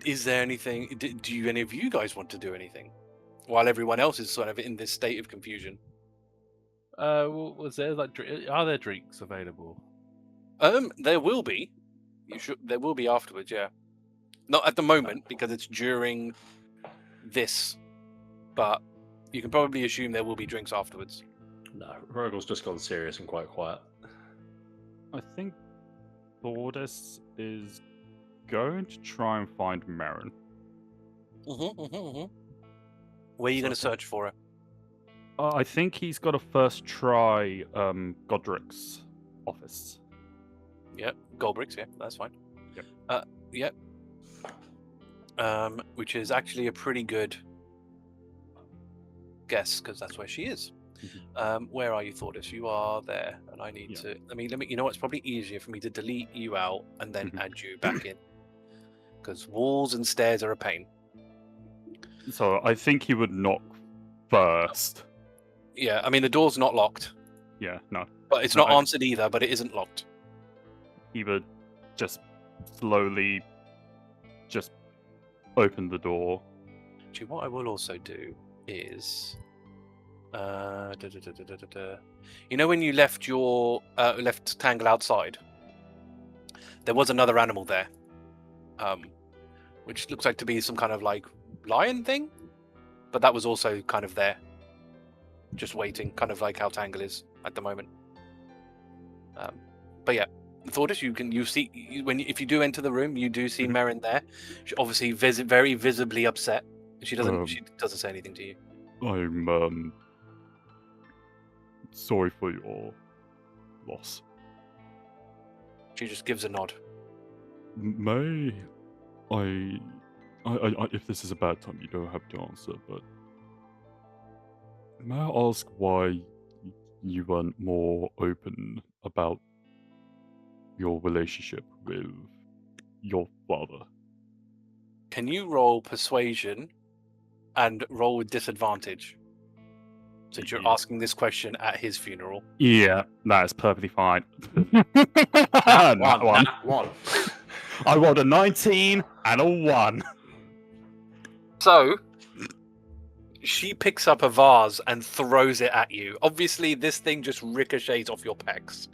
Is there anything? Do any of you guys want to do anything? While everyone else is sort of in this state of confusion. Was there are there drinks available? There will be. There will be afterwards, yeah. Not at the moment because it's during this, but you can probably assume there will be drinks afterwards. No, Hrugguhl's just gone serious and quite quiet. I think Thordas is going to try and find Merrin. Where are you going to search for her? I think he's got to first try Godric's office. Yep, Golbrick's, yeah, that's fine. Yep. Yep. which is actually a pretty good guess because that's where she is. Where are you, Thordas? You are there, and I need to. Let me. You know, it's probably easier for me to delete you out and then add you back in, because walls and stairs are a pain. So I think he would knock first. Yeah, I mean the door's not locked, Yeah, no. but it's No, not answered either. But it isn't locked. He would just slowly just open the door. Actually, what I will also do is, you know, when you left your left Tangle outside, there was another animal there, which looks like to be some kind of like lion thing, but that was also kind of there, just waiting, kind of like how Tangle is at the moment. But yeah, Thordas, you see if you do enter the room, you do see Merrin there. She's obviously very visibly upset. She doesn't say anything to you. I'm sorry for your loss. She just gives a nod. May I if this is a bad time, you don't have to answer, but may I ask why you weren't more open about your relationship with your father? Can you roll persuasion and roll with disadvantage? Since you're asking this question at his funeral. Yeah, that is perfectly fine. Not one. I rolled a 19 and a 1. So, she picks up a vase and throws it at you. Obviously, this thing just ricochets off your pecs,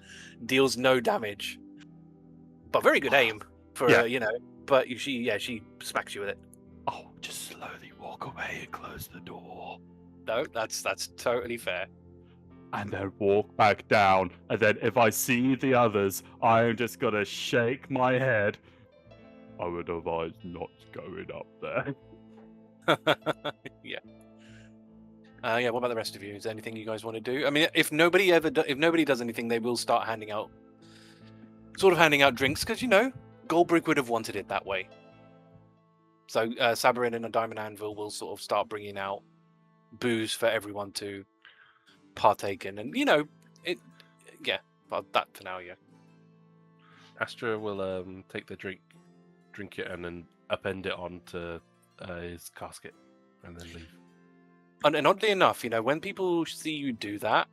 deals no damage, but very good aim for But she smacks you with it. Oh, just slowly walk away and close the door. No, that's totally fair. And then walk back down. And then if I see the others, I'm just gonna shake my head. I would advise not going up there. Yeah. What about the rest of you? Is there anything you guys want to do? I mean, if nobody does anything, they will start handing out drinks because Goldbrick would have wanted it that way. So Sabarin and a Diamond Anvil will sort of start bringing out booze for everyone to partake in, and but that for now, yeah. Astra will take the drink it, and then upend it onto his casket, and then leave. And oddly enough, when people see you do that,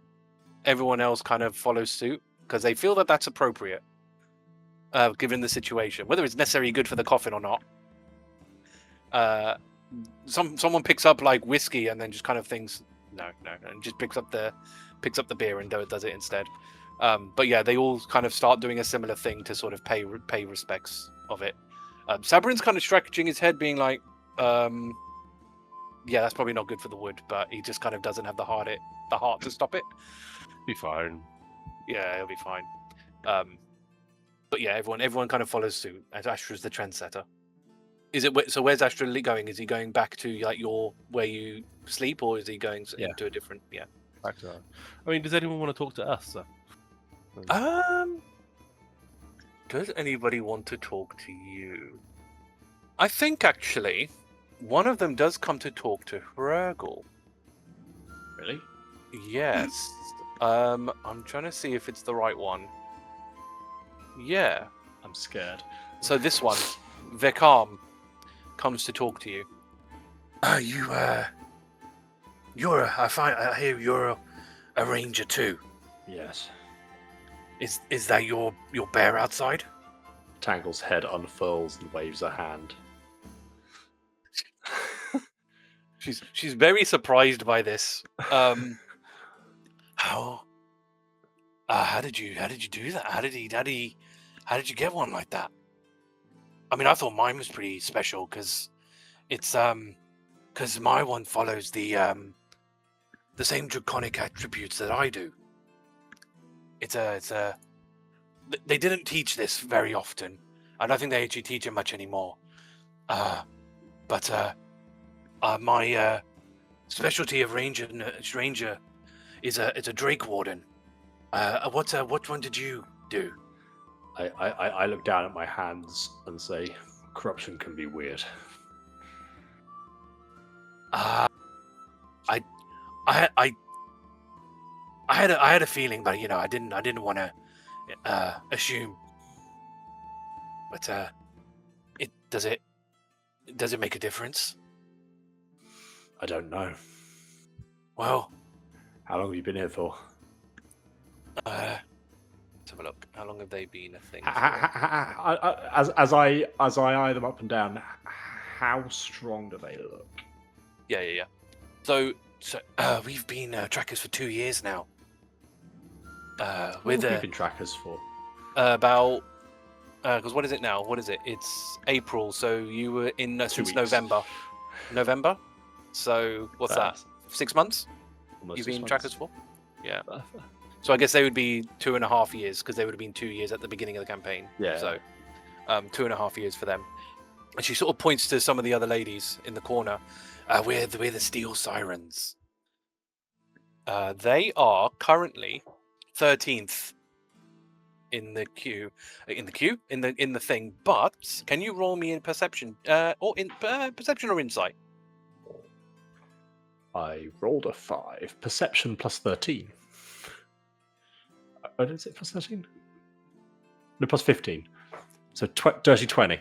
everyone else kind of follows suit because they feel that that's appropriate, given the situation. Whether it's necessarily good for the coffin or not. Someone picks up like whiskey and then just kind of thinks no, and just picks up the beer and does it instead. But yeah, they all kind of start doing a similar thing to sort of pay respects of it. Sabarin's kind of stretching his head, being like, yeah, that's probably not good for the wood, but he just kind of doesn't have the heart to stop it. Be fine. Yeah, he'll be fine. But yeah, everyone kind of follows suit. As Astra's the trendsetter. Is it so? Where's Astra going? Is he going back to like where you sleep, or is he going into a different? Yeah. Back to. I mean, does anyone want to talk to us? Does anybody want to talk to you? I think actually, one of them does come to talk to Hrugguhl. Really? Yes. I'm trying to see if it's the right one. Yeah. I'm scared. So this one, Vekam, comes to talk to you. I hear you're a ranger too. Yes. Is that your bear outside? Tangle's head unfurls and waves a hand. She's very surprised by this. How did you do that? How did you get one like that? I mean, I thought mine was pretty special because it's because my one follows the same draconic attributes that I do. They didn't teach this very often. I don't think they actually teach it much anymore. But my specialty of ranger is a Drake Warden. What one did you do? I look down at my hands and say, corruption can be weird. I had a feeling, but I didn't want to assume. But does it make a difference? I don't know. Well, How long have you been here for? let's have a look. How long have they been a thing? As I eye them up and down, how strong do they look? Yeah. So we've been trackers for 2 years now. We've been trackers for about because what is it now? What is it? It's April. So you were in since weeks. November. So what's that? 6 months? Almost You've 6 been months. trackers for? Yeah. So I guess they would be 2.5 years because they would have been 2 years at the beginning of the campaign. Yeah. So 2.5 years for them. And she sort of points to some of the other ladies in the corner. We're the Steel Sirens. They are currently 13th in the queue, in the thing. But can you roll me in perception, or in perception or insight? I rolled a 5. Perception plus 13. What is it? Plus 13? No, plus 15. So dirty 20.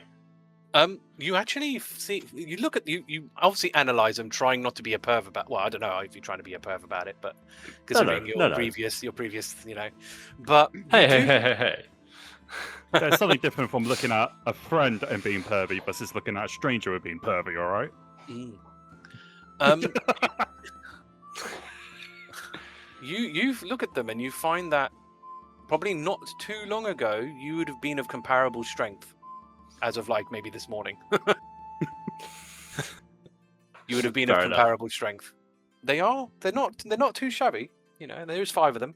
You actually see. You look at you obviously analyze them, trying not to be a perv about. Well, I don't know if you're trying to be a perv about it, but considering your previous, But Hey. There's something different from looking at a friend and being pervy versus looking at a stranger and being pervy. All right. You look at them and you find that probably not too long ago you would have been of comparable strength, as of like maybe this morning. You would have been of comparable strength. They're not too shabby. There's 5 of them.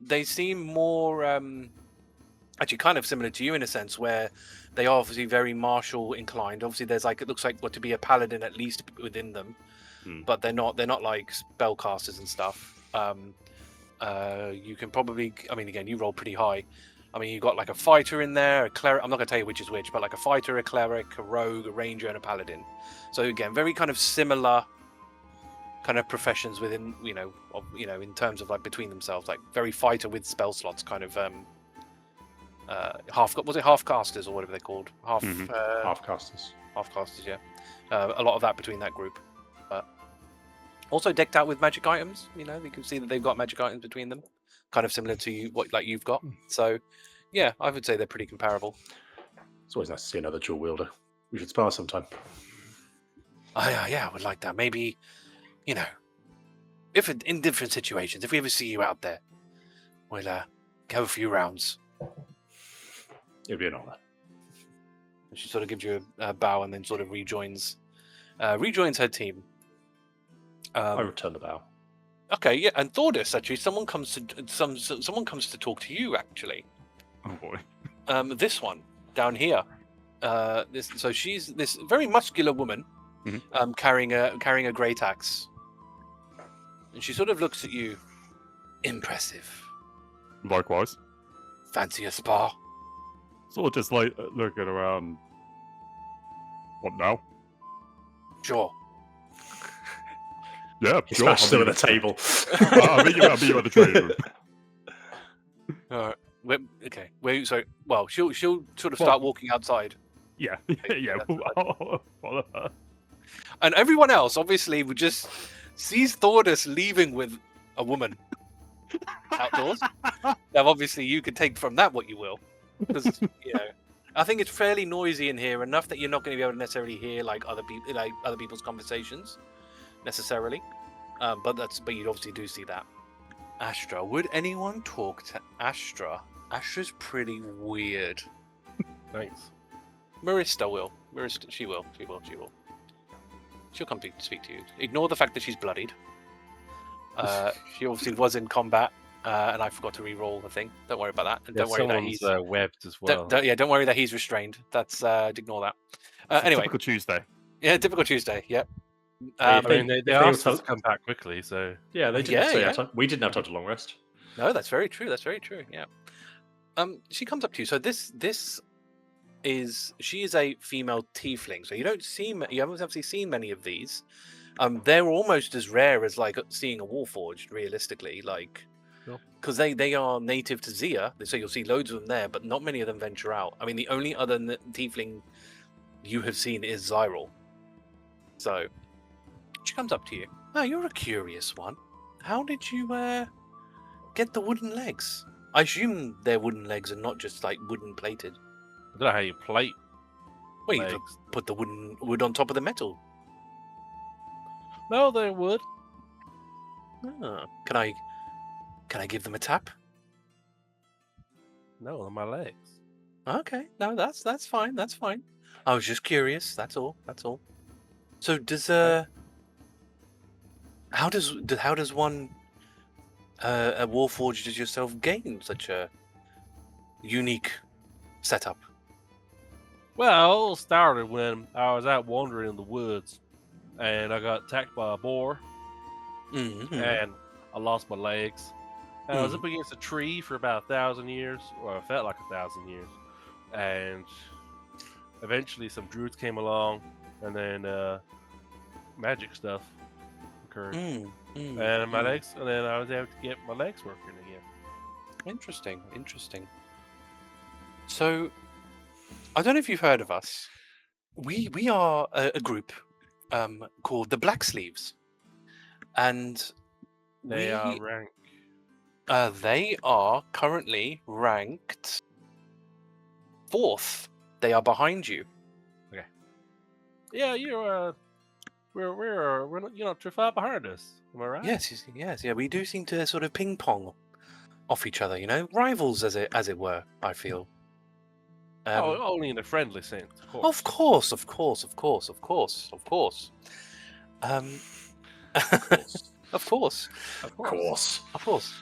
They seem more actually kind of similar to you in a sense, where they are obviously very martial inclined. Obviously, there's it looks like what to be a paladin at least within them, but they're not like spellcasters and stuff. You can probably, again, you roll pretty high. You've got like a fighter in there, a cleric. I'm not going to tell you which is which, but like a fighter, a cleric, a rogue, a ranger, and a paladin. So again, very kind of similar kind of professions within, in terms of like between themselves, like very fighter with spell slots, kind of half casters or whatever they're called, half casters, yeah. A lot of that between that group, but also decked out with magic items. You can see that they've got magic items between them, kind of similar to what you've got. So yeah, I would say they're pretty comparable. It's always nice to see another dual wielder. We should spar sometime. Yeah, I would like that. Maybe, if in different situations, if we ever see you out there, we'll have a few rounds. It'd be an honor. She sort of gives you a bow and then sort of rejoins her team. I return the bow. Okay, yeah, and Thordas, actually, someone comes to talk to you. Actually, oh boy. This one down here. So she's this very muscular woman, carrying a great axe, and she sort of looks at you. Impressive. Likewise. Fancy a spa? Sort of just like looking around. What now? Sure. Yeah, He sure. smashed them at the table. I'll meet you at the trading room. All right. Okay. So, well, she'll sort of start walking outside. Yeah. Follow her. And everyone else obviously would just sees Thordas leaving with a woman outdoors. Now, obviously, you could take from that what you will, because I think it's fairly noisy in here, enough that you're not going to be able to necessarily hear like other people's conversations necessarily. But you obviously do see that. Astra, would anyone talk to Astra? Astra's pretty weird. Thanks. Marista will. She will. She'll come to speak to you. Ignore the fact that she's bloodied. She obviously was in combat, and I forgot to re-roll the thing. Don't worry about that. And don't worry that he's webbed as well. Don't worry that he's restrained. That's ignore that. Anyway, Typical Tuesday. Yeah, typical Tuesday. Yep. They asked us to come back quickly, so yeah, they didn't. We didn't have time to long rest. No, that's very true. Yeah. She comes up to you. So she is a female tiefling. So you haven't obviously seen many of these. They're almost as rare as like seeing a Warforged, realistically, like Cool. because they are native to Zia, so you'll see loads of them there, but not many of them venture out. I mean, the only other tiefling you have seen is Zyril. So she comes up to you. Oh, you're a curious one. How did you get the wooden legs? I assume they're wooden legs and not just like wooden plated. I don't know how you plate Well, you legs. put the wood on top of the metal. No, they would. Ah, can I give them a tap? No, they're my legs. Okay, no, that's fine. That's fine. I was just curious. That's all. That's all. So does how does one a Warforged as yourself gain such a unique setup? Well, it all started when I was out wandering in the woods, and I got attacked by a boar, Mm-hmm. and I lost my legs. And I was up against a tree for about 1,000 years, or it felt like 1,000 years. And eventually some druids came along, and then magic stuff occurred. And my legs, and then I was able to get my legs working again. Interesting. So, I don't know if you've heard of us. We are a group called the Black Sleeves, and They are rank. they are currently ranked 4th. They are behind you. Yeah, you're you're not too far behind us. Am I right? Yes. Yeah, we do seem to sort of ping pong off each other. Rivals as it were. I feel. Only in a friendly sense, of Of course. course. Of course. Of course.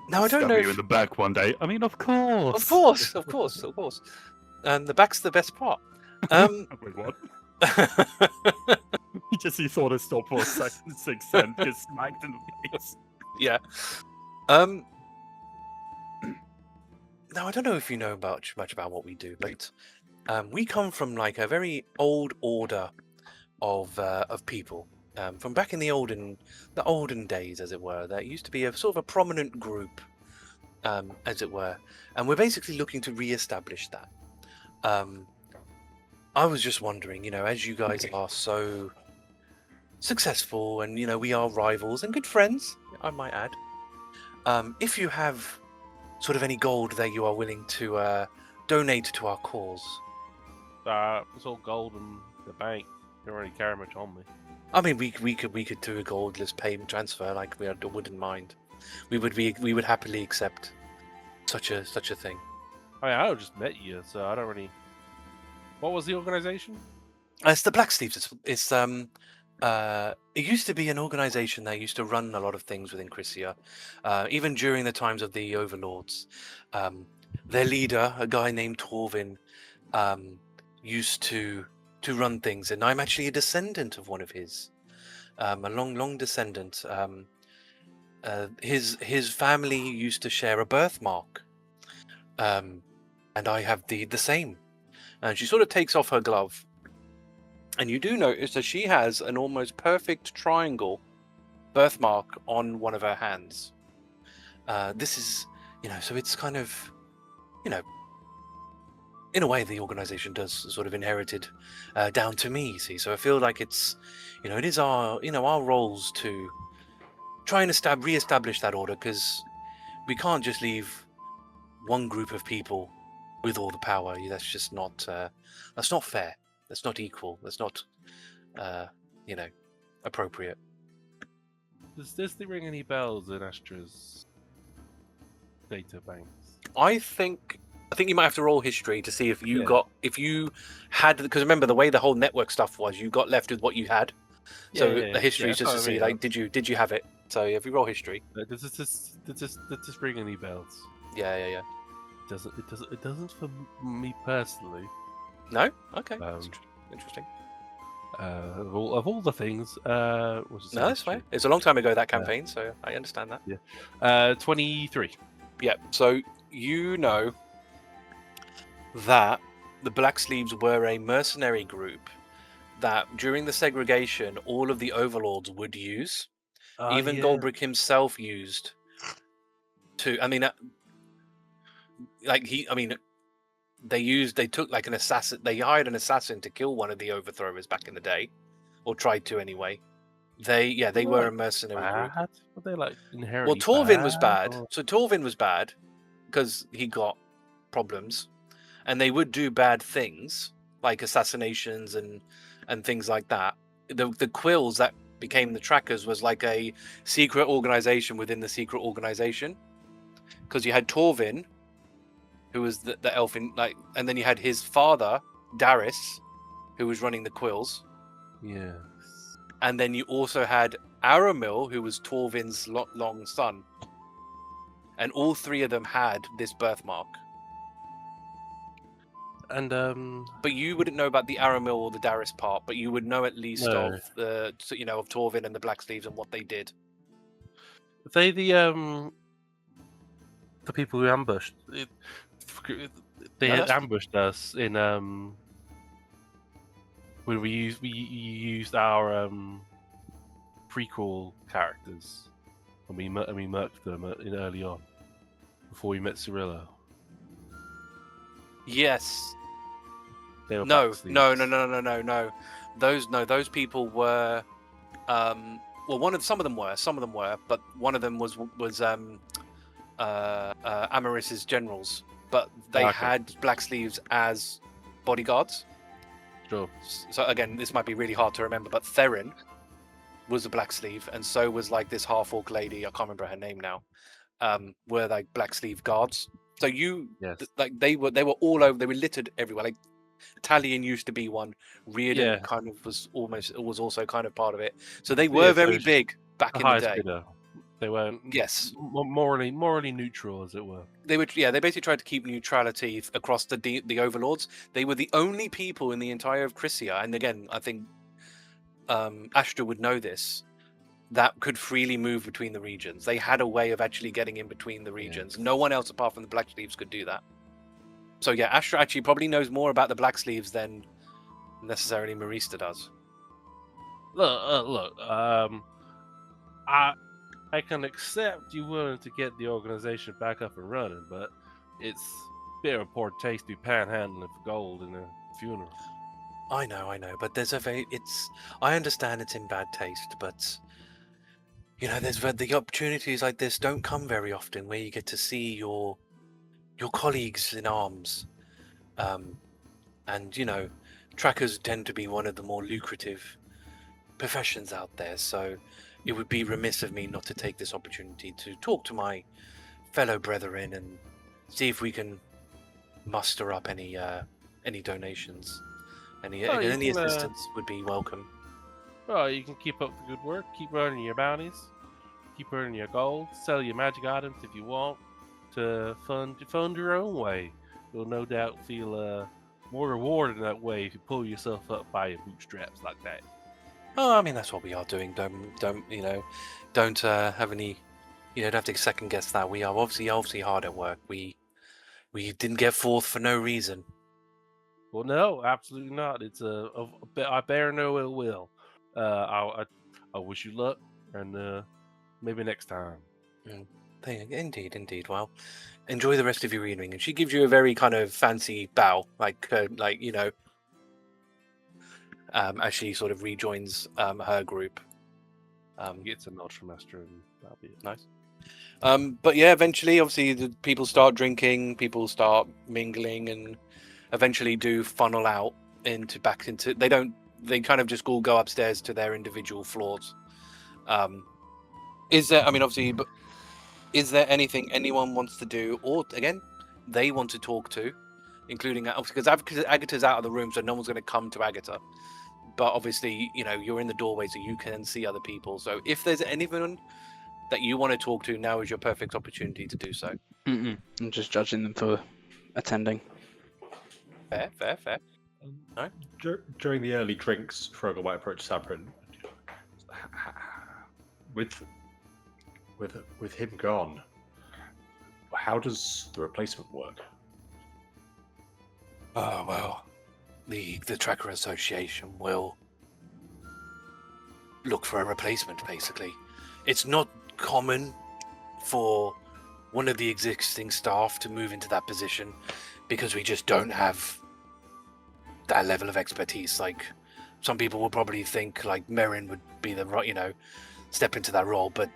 Now I don't Stab know. you in the back one day. I mean, of course. Of course. And the back's the best part. Wait, what? You just see Thordas stop for a second, 6 cents, get smacked in the face. Yeah. Now I don't know if you know much about what we do, but we come from like a very old order of people. From back in the olden days, as it were, there used to be a sort of a prominent group, as it were, and we're basically looking to re-establish that. I was just wondering, as you guys are so successful, and we are rivals and good friends, I might add. If you have sort of any gold that you are willing to donate to our cause. It's all gold in the bank. Don't really carry much on me. I mean, we could do a goldless payment transfer, like we wouldn't mind. We would happily accept such a thing. I mean, I just met you, so I don't really. What was the organization? It's the Black Sleeves. It used to be an organization that used to run a lot of things within Crisia, even during the times of the Overlords. Their leader, a guy named Torvin, used to run things, and I'm actually a descendant of one of his, a long descendant. His family used to share a birthmark, and I have the same. And she sort of takes off her glove, and you do notice that she has an almost perfect triangle birthmark on one of her hands. This is, so it's kind of, in a way, the organization does sort of inherited down to me, you see. So I feel like it's, it is our roles to try and re-establish that order, because we can't just leave one group of people with all the power. That's just not, that's not fair. That's not equal. That's not, appropriate. Does this ring any bells in Astra's data banks? I think you might have to roll history to see if you Yeah. if you had, because remember the way the whole network stuff was, you got left with what you had. So the history is just to see, like, did you have it? So if you roll history, Does this ring any bells? yeah. It doesn't for me personally. No, okay, Um, that's interesting. Of all the things, No, that's fine. It's a long time ago, that campaign, so I understand that. 23. Yeah, so that the Black Sleeves were a mercenary group that during the segregation, all of the overlords would use. Even yeah. Goldbrick himself used to. I mean, they took like an assassin. They hired an assassin to kill one of the overthrowers back in the day, or tried to anyway. They were a mercenary group. Bad? Were they like Well, inherently Torvin was bad. or- So Torvin was bad because he got problems, and they would do bad things like assassinations and things like that. The Quills that became the Trackers was like a secret organization within the secret organization, because you had Torvin, who was the elfin, like, and then you had his father Darius, who was running the Quills, Yes. and then you also had Aramil, who was Torvin's long son, and all three of them had this birthmark. And But you wouldn't know about the Aramil or the Darius part, but you would know at least No. of the, of Torvin and the Black Sleeves and what they did. are they the people who ambushed. They No, had that's- ambushed us in when we used our prequel characters, and we murked them in early on before we met Cirillo. Yes. They were No. Black No. Those people were. Well, some of them were, but one of them was Amaris's generals, but they Okay. had Black Sleeves as bodyguards. Sure. So again, this might be really hard to remember, but Theron was a Black Sleeve, and so was like this half-orc lady. I can't remember her name now. Were like Black Sleeve guards. So Yes. they were all over. They were littered everywhere. Like Talion used to be one. Reardon Yeah. kind of was also kind of part of it. So they Yeah, were so very it's big back The in the highest day. bidder. They weren't Yes. morally neutral, as it were. They basically tried to keep neutrality across the overlords. They were the only people in the entire of Crisia, and again, I think Astra would know this, that could freely move between the regions. They had a way of actually getting in between the regions. No one else apart from the Black Sleeves could do that. So yeah, Astra actually probably knows more about the Black Sleeves than necessarily Marista does. Look. I can accept you willing to get the organization back up and running, but it's a bit of a poor taste to be panhandling for gold in a funeral. I know, but there's I understand it's in bad taste, but there's the opportunities like this don't come very often, where you get to see your colleagues in arms, and trackers tend to be one of the more lucrative professions out there. So it would be remiss of me not to take this opportunity to talk to my fellow brethren and see if we can muster up any donations. Any assistance would be welcome. Well, you can keep up the good work, keep earning your bounties, keep earning your gold, sell your magic items if you want to fund your own way. You'll no doubt feel more rewarded in that way if you pull yourself up by your bootstraps like that. Oh, I mean, that's what we are doing. Don't have any. Don't have to second guess that. We are obviously hard at work. We didn't get forth for no reason. Well, no, absolutely not. It's I bear no ill will. I wish you luck, and maybe next time. Indeed. Well, enjoy the rest of your evening. And she gives you a very kind of fancy bow, as she sort of rejoins her group. Gets a nod from Astra, and that'll be it. Nice. But yeah, eventually, obviously, the people start drinking, people start mingling, and eventually do funnel out back into. They kind of just all go upstairs to their individual floors. Is there? I mean, obviously, but is there anything anyone wants to do, or again, they want to talk to, including because Agata's out of the room, so no one's going to come to Agata. But obviously, you're in the doorway, so you can see other people. So if there's anyone that you want to talk to, now is your perfect opportunity to do so. I'm just judging them for attending. Fair. Alright. During the early drinks, Hrugguhl might approach Sabrin. With him gone, how does the replacement work? Oh well, the Tracker Association will look for a replacement, basically. It's not common for one of the existing staff to move into that position because we just don't have that level of expertise. Like, some people will probably think like Merrin would be the right, step into that role, but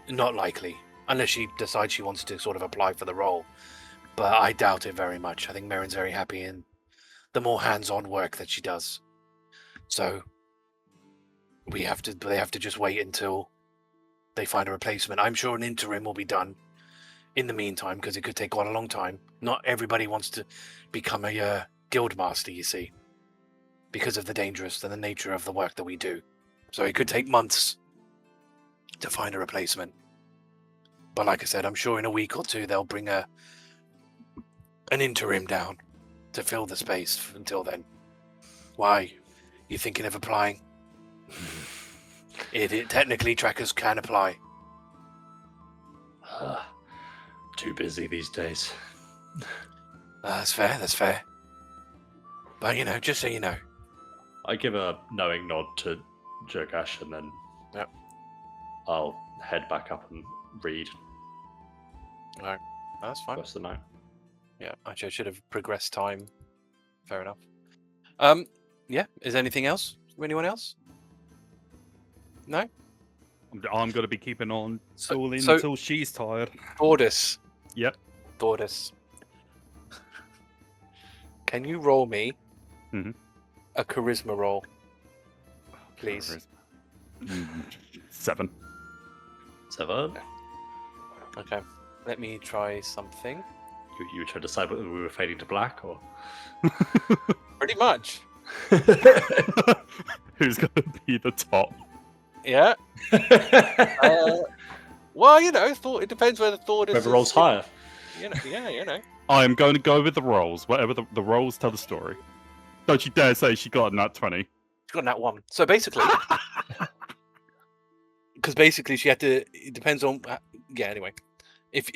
not likely unless she decides she wants to sort of apply for the role. But I doubt it very much. I think Merrin's very happy in the more hands-on work that she does. So they have to just wait until they find a replacement. I'm sure an interim will be done in the meantime, because it could take quite a long time. Not everybody wants to become a guild master, you see, because of the dangerous and the nature of the work that we do. So it could take months to find a replacement. But like I said, I'm sure in a week or two they'll bring an interim down to fill the space until then. Why? You thinking of applying? It technically trackers can apply. Too busy these days. That's fair. But just so you know. I give a knowing nod to Jurgash, and then Yep. I'll head back up and read Alright, that's fine. the rest of the night. Yeah, actually I should have progressed time. Fair enough. Yeah, is anything else? Anyone else? No? I'm going to be keeping on stalling so- until she's tired. Thordas. Yep. Thordas. Can you roll me Mhm. a charisma roll, please? 7. 7. Okay. Let me try something. You were trying to decide whether we were fading to black or. Pretty much. Who's going to be the top? Yeah. Well, it depends whether Thordas Whoever rolls higher. Yeah. I am going to go with the rolls. Whatever the rolls tell the story. Don't you dare say she got a nat 20. She's got that one. So basically, because basically she had to. It depends on. Yeah. Anyway, if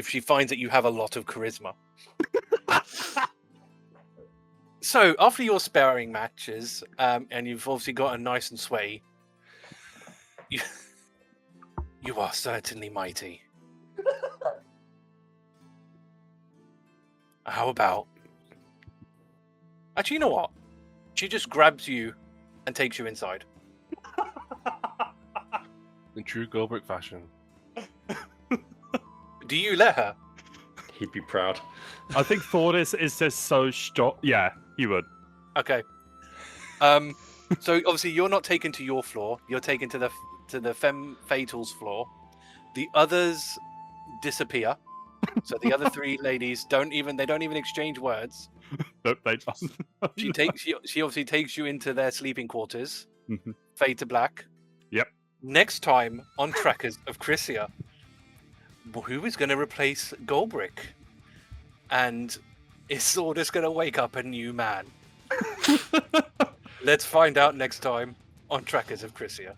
she finds that you have a lot of charisma. So after your sparring matches, and you've obviously gotten nice and sweaty, you are certainly mighty. How about? Actually, you know what? She just grabs you and takes you inside. In true Goldbrick fashion. Do you let her? He'd be proud. I think Thordas is just so Yeah, he would. Okay. So obviously you're not taken to your floor. You're taken to the Femme Fatals floor. The others disappear. So the other 3 ladies don't even exchange words. Nope, they don't. She obviously takes you into their sleeping quarters. Mhm. Fade to black. Yep. Next time on Tracas of Crisia, who is going to replace Goldbrick? And is Thordas going to wake up a new man? Let's find out next time on Tracas of Crisia.